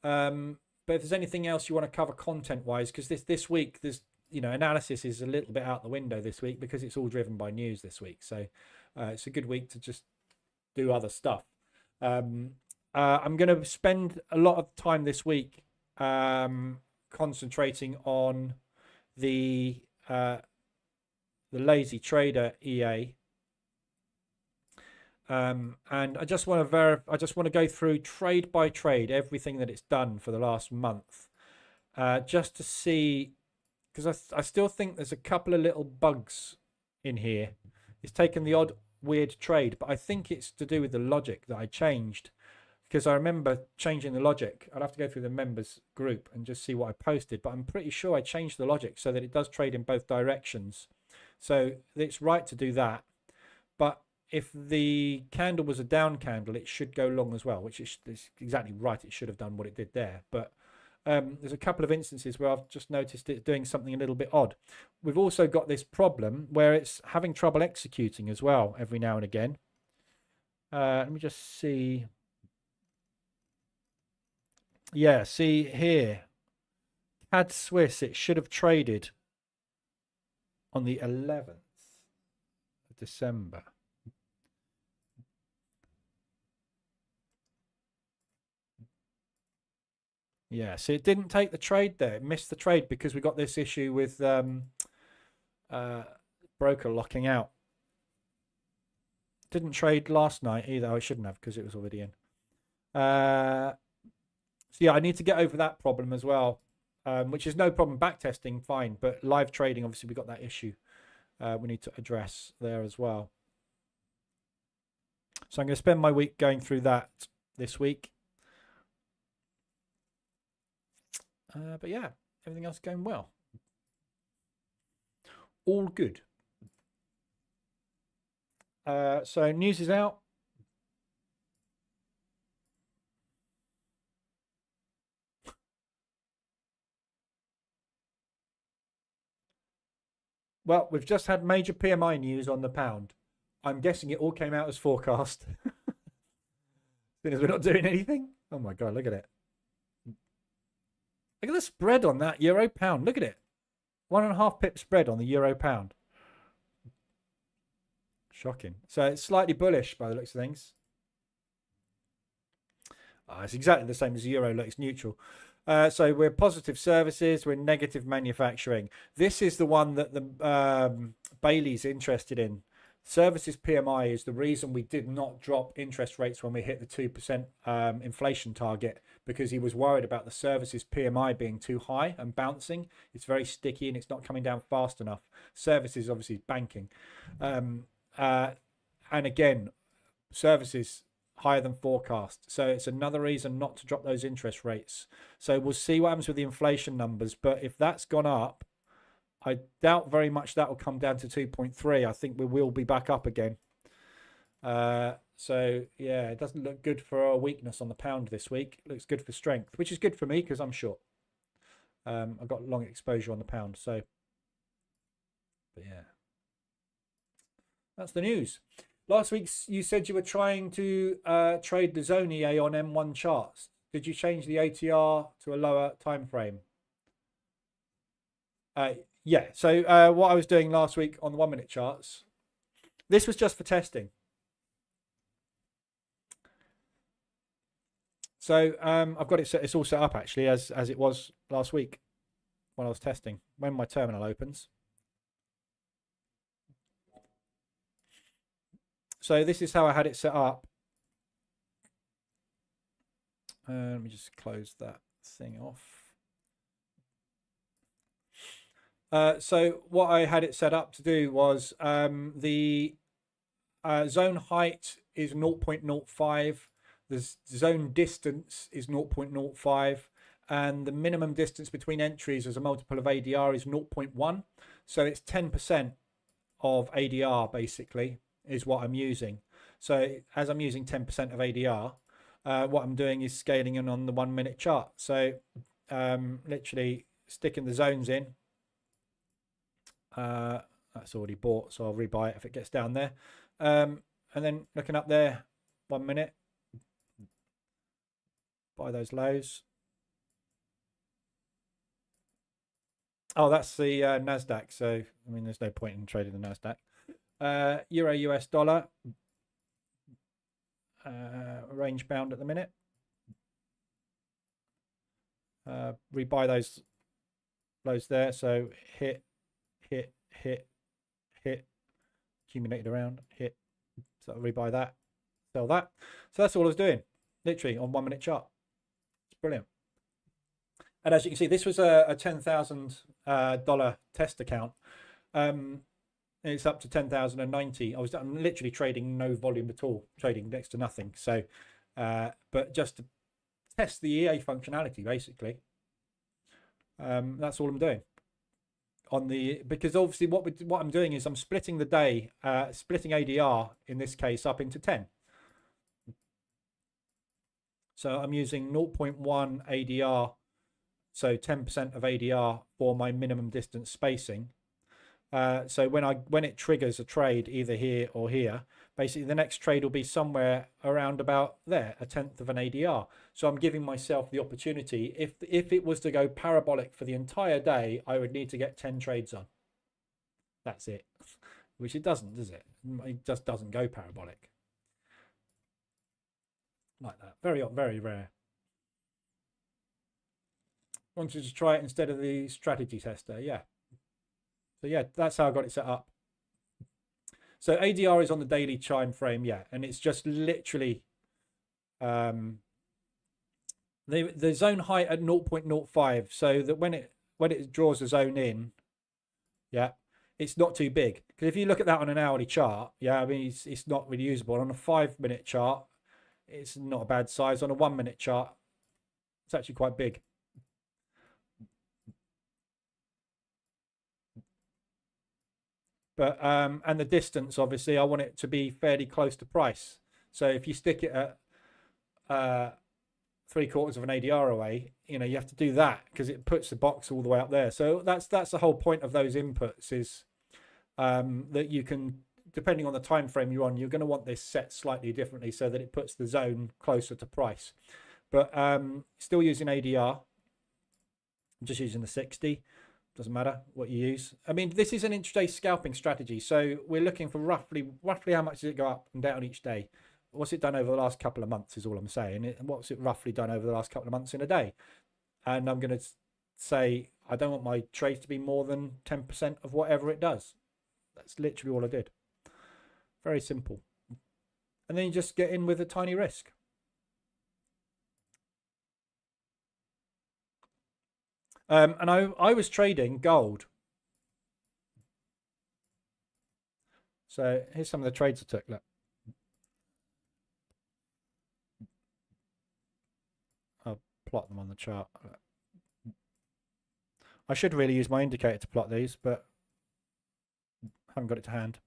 But if there's anything else you want to cover content-wise, because this week there's analysis is a little bit out the window this week because it's all driven by news this week. So it's a good week to just do other stuff. I'm going to spend a lot of time this week concentrating on the lazy trader EA. And I just want to go through trade by trade everything that it's done for the last month, just to see, because I still think there's a couple of little bugs in here. It's taken the odd weird trade, but I think it's to do with the logic that I changed, because I remember changing the logic. I'd have to go through the members group and just see what I posted, but I'm pretty sure I changed the logic so that it does trade in both directions. So it's right to do that, but if the candle was a down candle, it should go long as well, which is exactly right. It should have done what it did there. But there's a couple of instances where I've just noticed it doing something a little bit odd. We've also got this problem where it's having trouble executing as well every now and again. Let me just see. Yeah, see here. CAD Swiss, it should have traded on the 11th of December. Yeah, so it didn't take the trade there. It missed the trade because we got this issue with broker locking out. Didn't trade last night either. I shouldn't have, because it was already in. So yeah, I need to get over that problem as well, which is no problem. Backtesting, fine. But live trading, obviously, we got that issue we need to address there as well. So I'm going to spend my week going through that this week. But yeah, everything else going well. All good. So news is out. Well, we've just had major PMI news on the pound. I'm guessing it all came out as forecast. Seeing as we're not doing anything. Oh my God, look at it. Look at the spread on that euro pound. Look at it. 1.5 pip spread on the euro pound. Shocking. So it's slightly bullish by the looks of things. It's exactly the same as the euro. Looks neutral. So we're positive services. We're negative manufacturing. This is the one that the Bailey's interested in. Services PMI is the reason we did not drop interest rates when we hit the 2% inflation target, because he was worried about the services PMI being too high and bouncing. It's very sticky and it's not coming down fast enough. Services obviously banking. And again, services higher than forecast. So it's another reason not to drop those interest rates. So we'll see what happens with the inflation numbers. But if that's gone up, I doubt very much that will come down to 2.3. I think we will be back up again. So yeah, it doesn't look good for a weakness on the pound this week. It looks good for strength, which is good for me because I'm short. I've got long exposure on the pound. So, but yeah, that's the news. Last week you said you were trying to trade the Zone EA on M1 charts. Did you change the ATR to a lower time frame? Yeah. So what I was doing last week on the 1 minute charts, this was just for testing. So I've got it set. It's all set up actually as it was last week when I was testing. When my terminal opens. So this is how I had it set up. Let me just close that thing off. So what I had it set up to do was the zone height is 0.05. The zone distance is 0.05. And the minimum distance between entries as a multiple of ADR is 0.1. So it's 10% of ADR basically is what I'm using. So as I'm using 10% of ADR, what I'm doing is scaling in on the 1 minute chart. So literally sticking the zones in. That's already bought, so I'll rebuy it if it gets down there. And then looking up there, 1 minute. Buy those lows. Oh, that's the NASDAQ. So, I mean, there's no point in trading the NASDAQ. Euro US dollar. Range bound at the minute. Rebuy those lows there. So hit, accumulated around, hit. So I'll rebuy that, sell that. So that's all I was doing, literally on 1 minute chart. It's brilliant. And as you can see, this was a $10,000 test account. It's up to 10,090. I'm literally trading no volume at all, trading next to nothing. So, but just to test the EA functionality, basically. That's all I'm doing. Because obviously what I'm doing is I'm splitting the day, splitting ADR in this case up into 10. So I'm using 0.1 ADR, so 10% of ADR for my minimum distance spacing. So when it triggers a trade either here or here, basically the next trade will be somewhere around about there, 1/10 of an ADR. So I'm giving myself the opportunity. If it was to go parabolic for the entire day, I would need to get 10 trades on. That's it. Which it doesn't, does it? It just doesn't go parabolic like that. Very, very rare. Wanted to try it instead of the strategy tester, yeah. So yeah, that's how I got it set up. So ADR is on the daily time frame, yeah, and it's just literally the zone height at 0.05, so that when it draws a zone in, yeah, it's not too big. Because if you look at that on an hourly chart, yeah, I mean it's not really usable. On a 5 minute chart, it's not a bad size. On a 1 minute chart, it's actually quite big. But and the distance, obviously, I want it to be fairly close to price. So if you stick it at 3/4 of an ADR away, you know, you have to do that because it puts the box all the way up there. So that's the whole point of those inputs is that you can, depending on the time frame you're on, you're going to want this set slightly differently so that it puts the zone closer to price. But still using ADR, I'm just using the 60. Doesn't matter what you use. I mean, this is an intraday scalping strategy. So we're looking for roughly how much does it go up and down each day? What's it done over the last couple of months is all I'm saying. What's it roughly done over the last couple of months in a day? And I'm going to say, I don't want my trade to be more than 10% of whatever it does. That's literally all I did. Very simple. And then you just get in with a tiny risk. And I was trading gold. So here's some of the trades I took. Look. I'll plot them on the chart. I should really use my indicator to plot these, but I haven't got it to hand.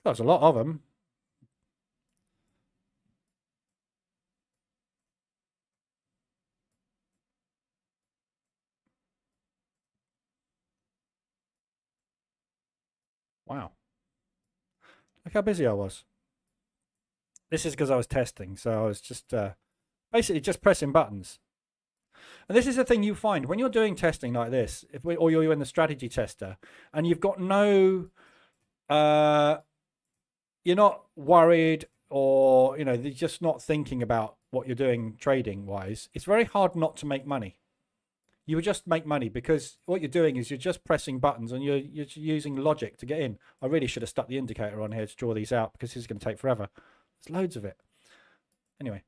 There's a lot of them. Wow. Look how busy I was. This is because I was testing. So I was just basically just pressing buttons. And this is the thing you find when you're doing testing like this, or you're in the strategy tester, and you've got no, you're not worried, or you're just not thinking about what you're doing trading wise. It's very hard not to make money. You would just make money because what you're doing is you're just pressing buttons and you're using logic to get in. I really should have stuck the indicator on here to draw these out because this is going to take forever. There's loads of it. Anyway.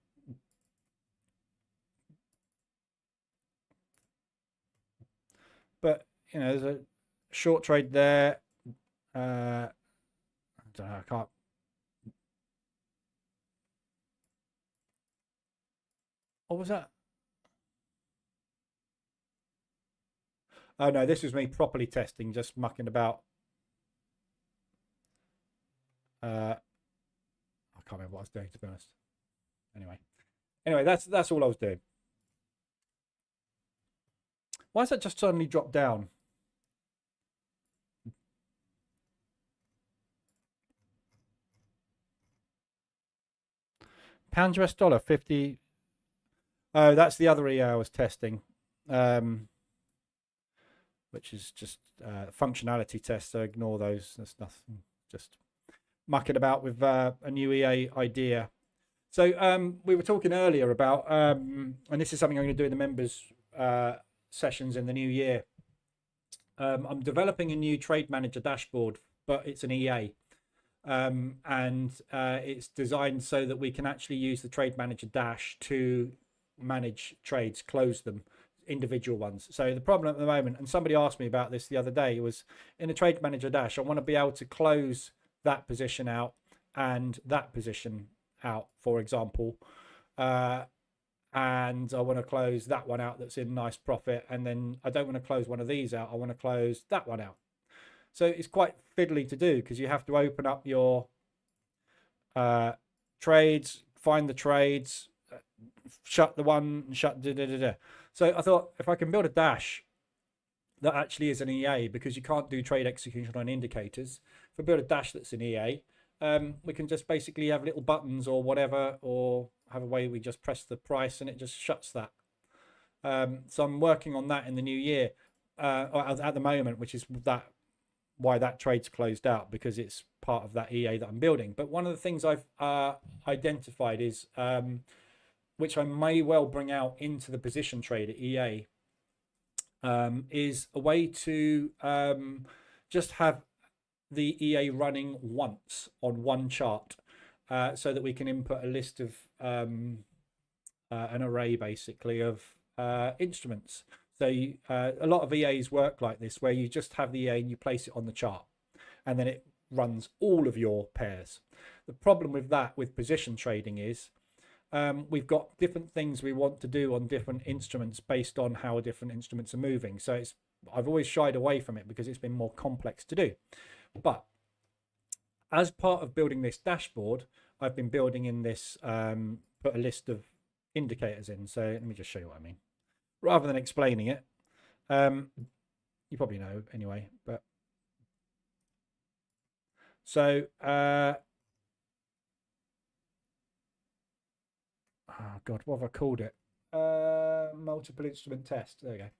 But, there's a short trade there. I don't know, I can't. What was that? Oh no, this was me properly testing, just mucking about. I can't remember what I was doing, to be honest. Anyway, that's all I was doing. Why has that just suddenly dropped down? Pound US dollar 50. Oh, that's the other EA I was testing, which is just functionality test. So ignore those. There's nothing. Just mucking about with a new EA idea. So we were talking earlier about, and this is something I'm going to do in the members sessions in the new year. I'm developing a new trade manager dashboard, but it's an EA. And it's designed so that we can actually use the trade manager dash to manage trades, close them, individual ones. So the problem at the moment, and somebody asked me about this the other day, was in the trade manager dash, I want to be able to close that position out and that position out, for example, and I want to close that one out that's in nice profit, and then I don't want to close one of these out, I want to close that one out. So it's quite fiddly to do because you have to open up your trades, find the trades, shut the one, shut So I thought if I can build a dash that actually is an EA, because you can't do trade execution on indicators, if I build a dash that's an EA, we can just basically have little buttons or whatever, or have a way we just press the price and it just shuts that. So I'm working on that in the new year at the moment, which is why that trade's closed out, because it's part of that EA that I'm building. But one of the things I've identified is, which I may well bring out into the position trade at EA, is a way to just have the EA running once on one chart, so that we can input a list of an array basically of instruments. So a lot of EAs work like this, where you just have the EA and you place it on the chart, and then it runs all of your pairs. The problem with that, with position trading, is we've got different things we want to do on different instruments based on how different instruments are moving. So I've always shied away from it because it's been more complex to do. But as part of building this dashboard, I've been building in this, put a list of indicators in. So let me just show you what I mean, rather than explaining it. You probably know anyway, but so oh god, what have I called it? Multiple instrument test. There we go.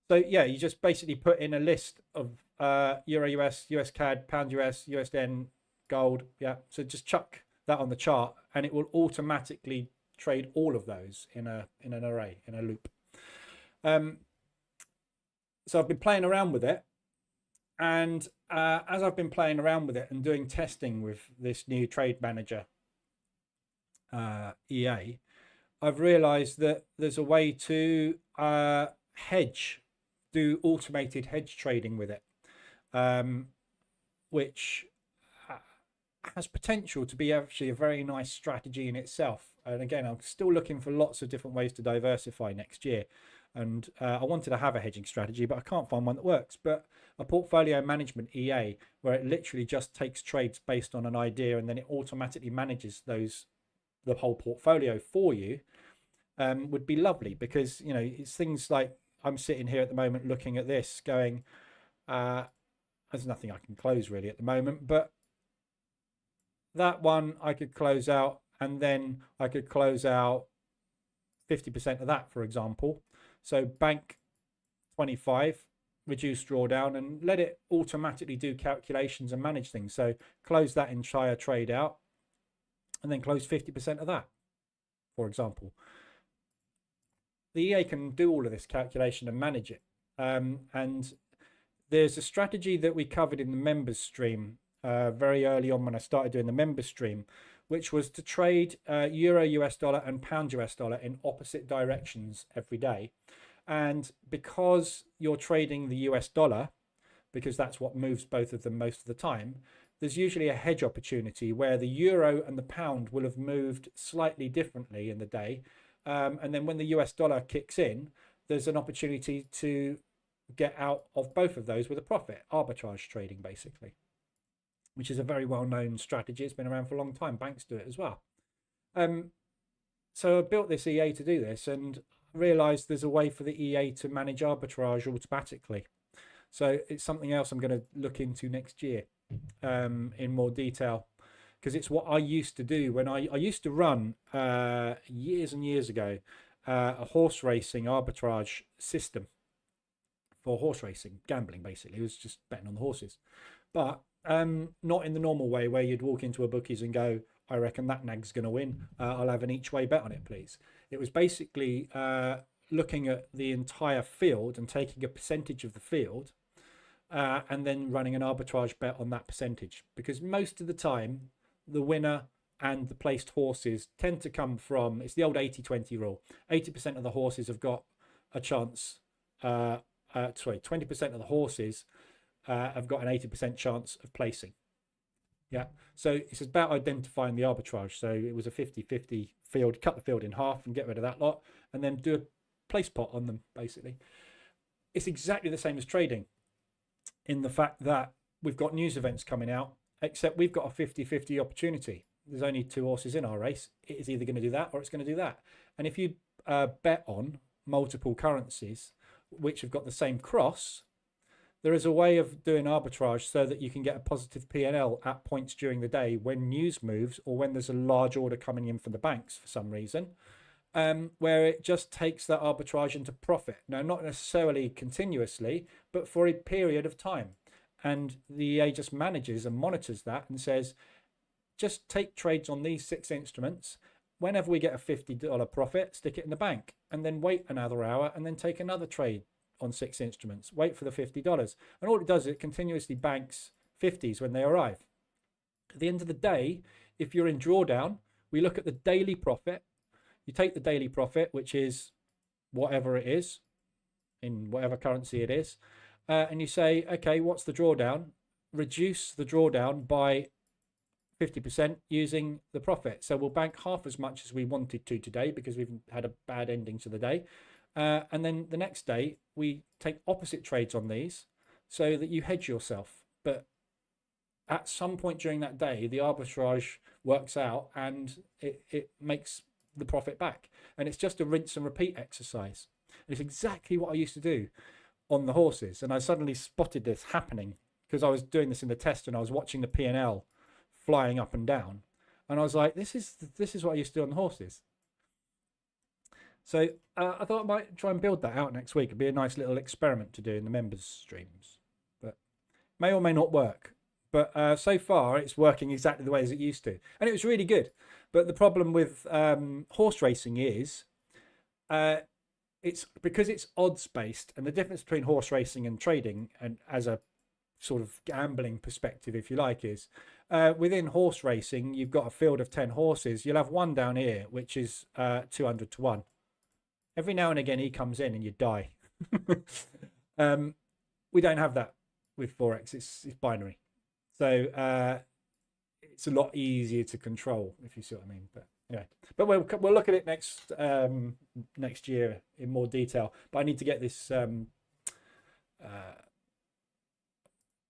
So yeah, you just basically put in a list of Euro US, US CAD, Pound US, USD, gold. Yeah, so just chuck that on the chart and it will automatically trade all of those in an array, in a loop. So I've been playing around with it, and as I've been playing around with it and doing testing with this new trade manager EA, I've realized that there's a way to hedge, do automated hedge trading with it, which has potential to be actually a very nice strategy in itself. And again, I'm still looking for lots of different ways to diversify next year. And I wanted to have a hedging strategy, but I can't find one that works. But a portfolio management EA, where it literally just takes trades based on an idea and then it automatically manages the whole portfolio for you, would be lovely. Because, you know, it's things like I'm sitting here at the moment looking at this going, there's nothing I can close really at the moment, but that one I could close out, and then I could close out 50% of that, for example. So bank 25, reduce drawdown, and let it automatically do calculations and manage things. So close that entire trade out and then close 50% of that, for example. The EA can do all of this calculation and manage it. And there's a strategy that we covered in the members stream very early on when I started doing the members stream, which was to trade Euro US dollar and pound US dollar in opposite directions every day. And because you're trading the US dollar, because that's what moves both of them most of the time, there's usually a hedge opportunity where the euro and the pound will have moved slightly differently in the day. And then when the US dollar kicks in, there's an opportunity to get out of both of those with a profit, arbitrage trading basically, which is a very well-known strategy. It's been around for a long time. Banks do it as well. So I built this EA to do this and realized there's a way for the EA to manage arbitrage automatically. So it's something else I'm going to look into next year in more detail, because it's what I used to do when I used to run years and years ago a horse racing arbitrage system for horse racing, gambling basically. It was just betting on the horses, but not in the normal way where you'd walk into a bookies and go, I reckon that nag's going to win. I'll have an each way bet on it, please. It was basically looking at the entire field and taking a percentage of the field and then running an arbitrage bet on that percentage. Because most of the time, the winner and the placed horses tend to come from, it's the old 80-20 rule. 80% of the horses have got a chance, 20% of the horses have got an 80% chance of placing. Yeah, so it's about identifying the arbitrage. So it was a 50-50 field, cut the field in half and get rid of that lot, and then do a place pot on them, basically. It's exactly the same as trading in the fact that we've got news events coming out, except we've got a 50-50 opportunity. There's only two horses in our race. It is either going to do that or it's going to do that. And if you bet on multiple currencies which have got the same cross, there is a way of doing arbitrage so that you can get a positive P&L at points during the day when news moves or when there's a large order coming in from the banks for some reason, where it just takes that arbitrage into profit. Now, not necessarily continuously, but for a period of time. And the EA just manages and monitors that and says, just take trades on these 6 instruments. Whenever we get a $50 profit, stick it in the bank and then wait another hour and then take another trade on 6 instruments, wait for the $50, and all it does is it continuously banks 50s when they arrive. At the end of the day, if you're in drawdown, we look at the daily profit. You take the daily profit, which is whatever it is in whatever currency it is, and you say, okay, what's the drawdown? Reduce the drawdown by 50% using the profit. So we'll bank half as much as we wanted to today because we've had a bad ending to the day. And then the next day, we take opposite trades on these so that you hedge yourself. But at some point during that day, the arbitrage works out and it makes the profit back. And it's just a rinse and repeat exercise. It's exactly what I used to do on the horses. And I suddenly spotted this happening because I was doing this in the test and I was watching the P&L flying up and down. And I was like, this is what I used to do on the horses. So I thought I might try and build that out next week. It'd be a nice little experiment to do in the members streams, but may or may not work. But so far it's working exactly the way as it used to. And it was really good. But the problem with horse racing is it's because it's odds based, and the difference between horse racing and trading, and as a sort of gambling perspective, if you like, is within horse racing, you've got a field of 10 horses. You'll have one down here, which is 200 to 1. Every now and again, he comes in and you die. We don't have that with forex. It's binary, so it's a lot easier to control, if you see what I mean. But anyway, but we'll look at it next year in more detail. But I need to get this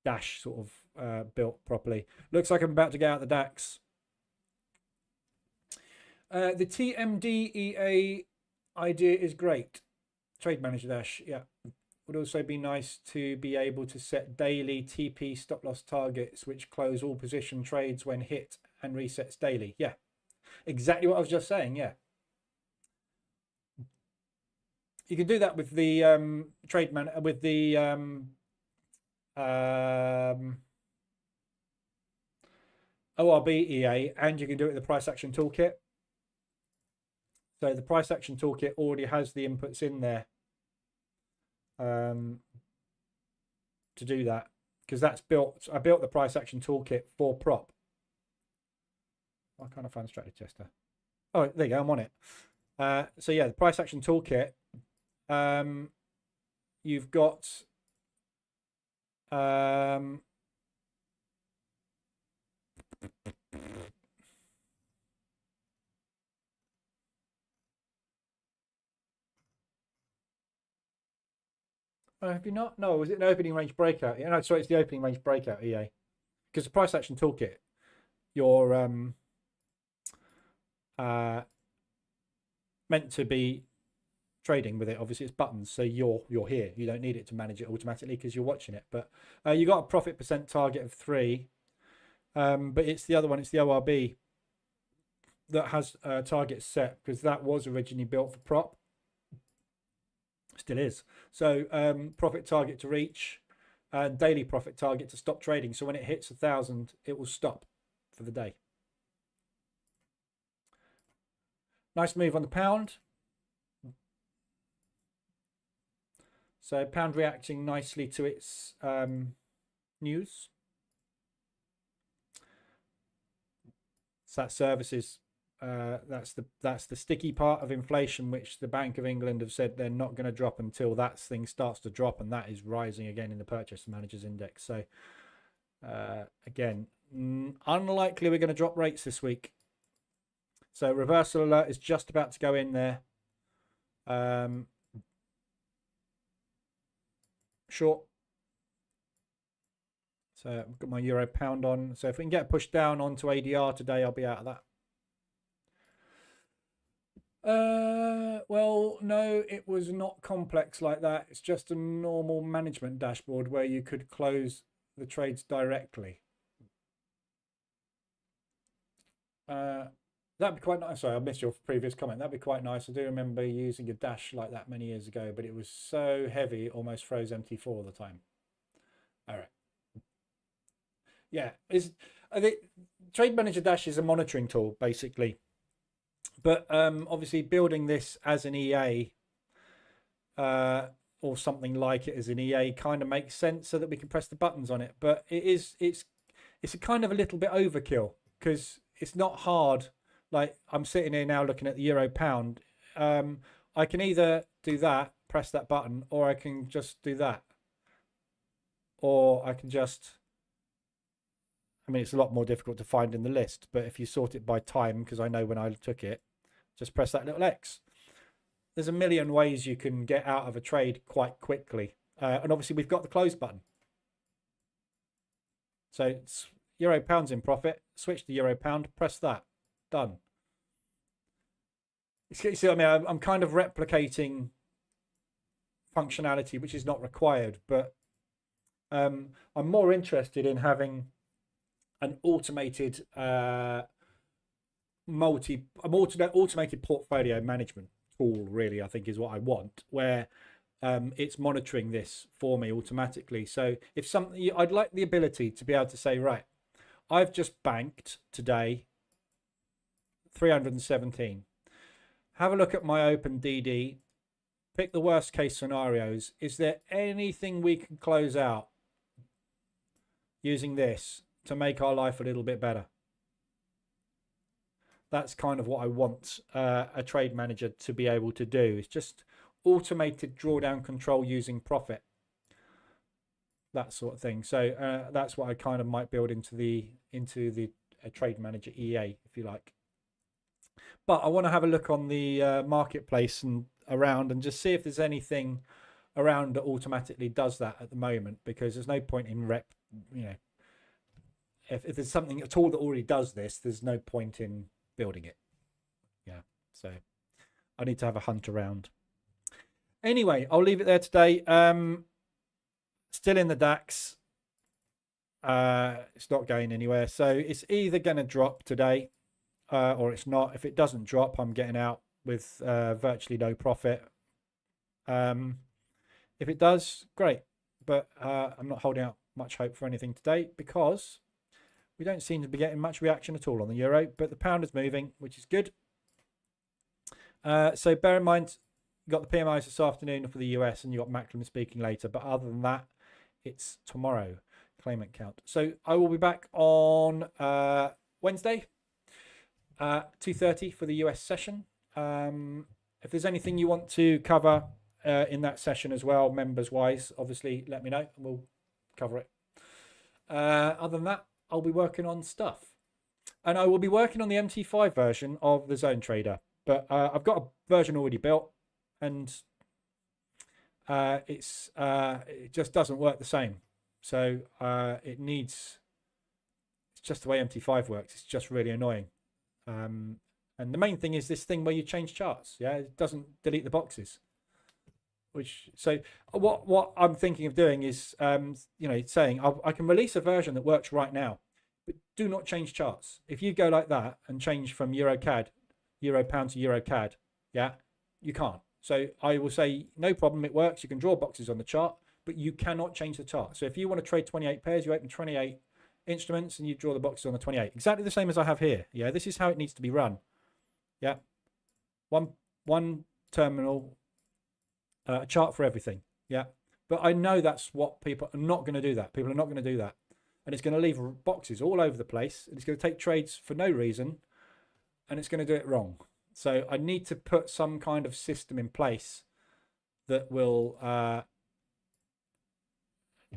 dash sort of built properly. Looks like I'm about to get out the DAX. The TMDEA idea is great. Trade Manager Dash, yeah. Would also be nice to be able to set daily TP stop loss targets which close all position trades when hit and resets daily. Yeah, exactly what I was just saying. Yeah, you can do that with the with the ORB EA, and you can do it with the price action toolkit. So the price action toolkit already has the inputs in there to do that, because that's built. I built the price action toolkit for prop. Why can't I find the strategy tester? Oh, there you go. I'm on it. So yeah, the price action toolkit. You've got have you not? No, was it an opening range breakout? Yeah, no, sorry, it's the opening range breakout EA. Because the price action toolkit, you're meant to be trading with it. Obviously, it's buttons, so you're here. You don't need it to manage it automatically because you're watching it. But you got a profit percent target of 3. But it's the other one. It's the ORB that has targets set, because that was originally built for prop. Still is. So profit target to reach, daily profit target to stop trading. So when it hits 1,000, it will stop for the day. Nice move on the pound. So pound reacting nicely to its news. So that services. That's the sticky part of inflation, which the Bank of England have said they're not going to drop until that thing starts to drop, and that is rising again in the Purchase Managers Index. So again, unlikely we're going to drop rates this week. So reversal alert is just about to go in there. Short. So I've got my euro pound on. So if we can get pushed down onto ADR today, I'll be out of that. Well, no, it was not complex like that. It's just a normal management dashboard where you could close the trades directly. That'd be quite nice. Sorry, I missed your previous comment. That'd be quite nice. I do remember using a dash like that many years ago, but it was so heavy, it almost froze MT4 all the time. All right. Yeah, I think Trade Manager Dash is a monitoring tool, basically. But obviously building this as an EA or something like it as an EA kind of makes sense, so that we can press the buttons on it. But it's a kind of a little bit overkill, because it's not hard. Like, I'm sitting here now looking at the euro pound. I can either do that, press that button, or I can just do that. Or I can just... I mean, it's a lot more difficult to find in the list, but if you sort it by time, because I know when I took it, just press that little X. There's a million ways you can get out of a trade quite quickly. And obviously we've got the close button. So it's euro pounds in profit, switch to euro pound, press that, done. You see what I mean? I'm kind of replicating functionality which is not required, but I'm more interested in having an automated automated portfolio management tool, really, I think is what I want, where it's monitoring this for me automatically. So if something, I'd like the ability to be able to say, right, I've just banked today 317. Have a look at my open DD, pick the worst case scenarios. Is there anything we can close out using this to make our life a little bit better? That's kind of what I want a trade manager to be able to do. It's just automated drawdown control using profit, that sort of thing. So that's what I kind of might build into the trade manager EA, if you like. But I want to have a look on the marketplace and around and just see if there's anything around that automatically does that at the moment, because there's no point in if there's something at all that already does this, there's no point in building it. Yeah, so I need to have a hunt around. Anyway, I'll leave it there today. Still in the DAX. It's not going anywhere, so it's either going to drop today or it's not. If it doesn't drop, I'm getting out with virtually no profit. If it does, great, but I'm not holding out much hope for anything today because we don't seem to be getting much reaction at all on the euro, but the pound is moving, which is good. So bear in mind, you got the PMIs this afternoon for the US and you got Macklin speaking later, but other than that, it's tomorrow, claimant count. So I will be back on Wednesday, 2:30 for the US session. If there's anything you want to cover in that session as well, members wise, obviously let me know and we'll cover it. Other than that, I'll be working on stuff, and I will be working on the MT5 version of the Zone Trader, but I've got a version already built, and it just doesn't work the same. So it's just the way MT5 works. It's just really annoying. And the main thing is this thing where you change charts. Yeah, it doesn't delete the boxes. So what I'm thinking of doing is, saying I can release a version that works right now, but do not change charts. If you go like that and change from Euro pound to Euro CAD, yeah, you can't. So I will say, no problem, it works. You can draw boxes on the chart, but you cannot change the chart. So if you want to trade 28 pairs, you open 28 instruments and you draw the boxes on the 28. Exactly the same as I have here. Yeah, this is how it needs to be run. Yeah, one terminal, a chart for everything. Yeah, but I know that's what people are not going to do. That people are not going to do that, and it's going to leave boxes all over the place. It's going to take trades for no reason, and it's going to do it wrong. So I need to put some kind of system in place that will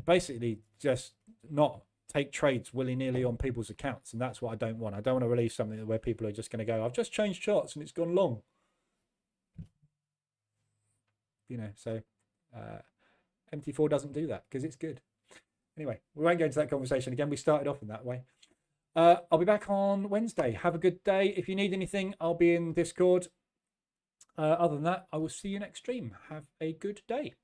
basically just not take trades willy-nilly on people's accounts, and that's what I don't want. I don't want to release something where people are just going to go, I've just changed charts and it's gone long. So MT4 doesn't do that because it's good. Anyway, we won't go into that conversation again. We started off in that way. I'll be back on Wednesday. Have a good day. If you need anything, I'll be in Discord. Other than that, I will see you next stream. Have a good day.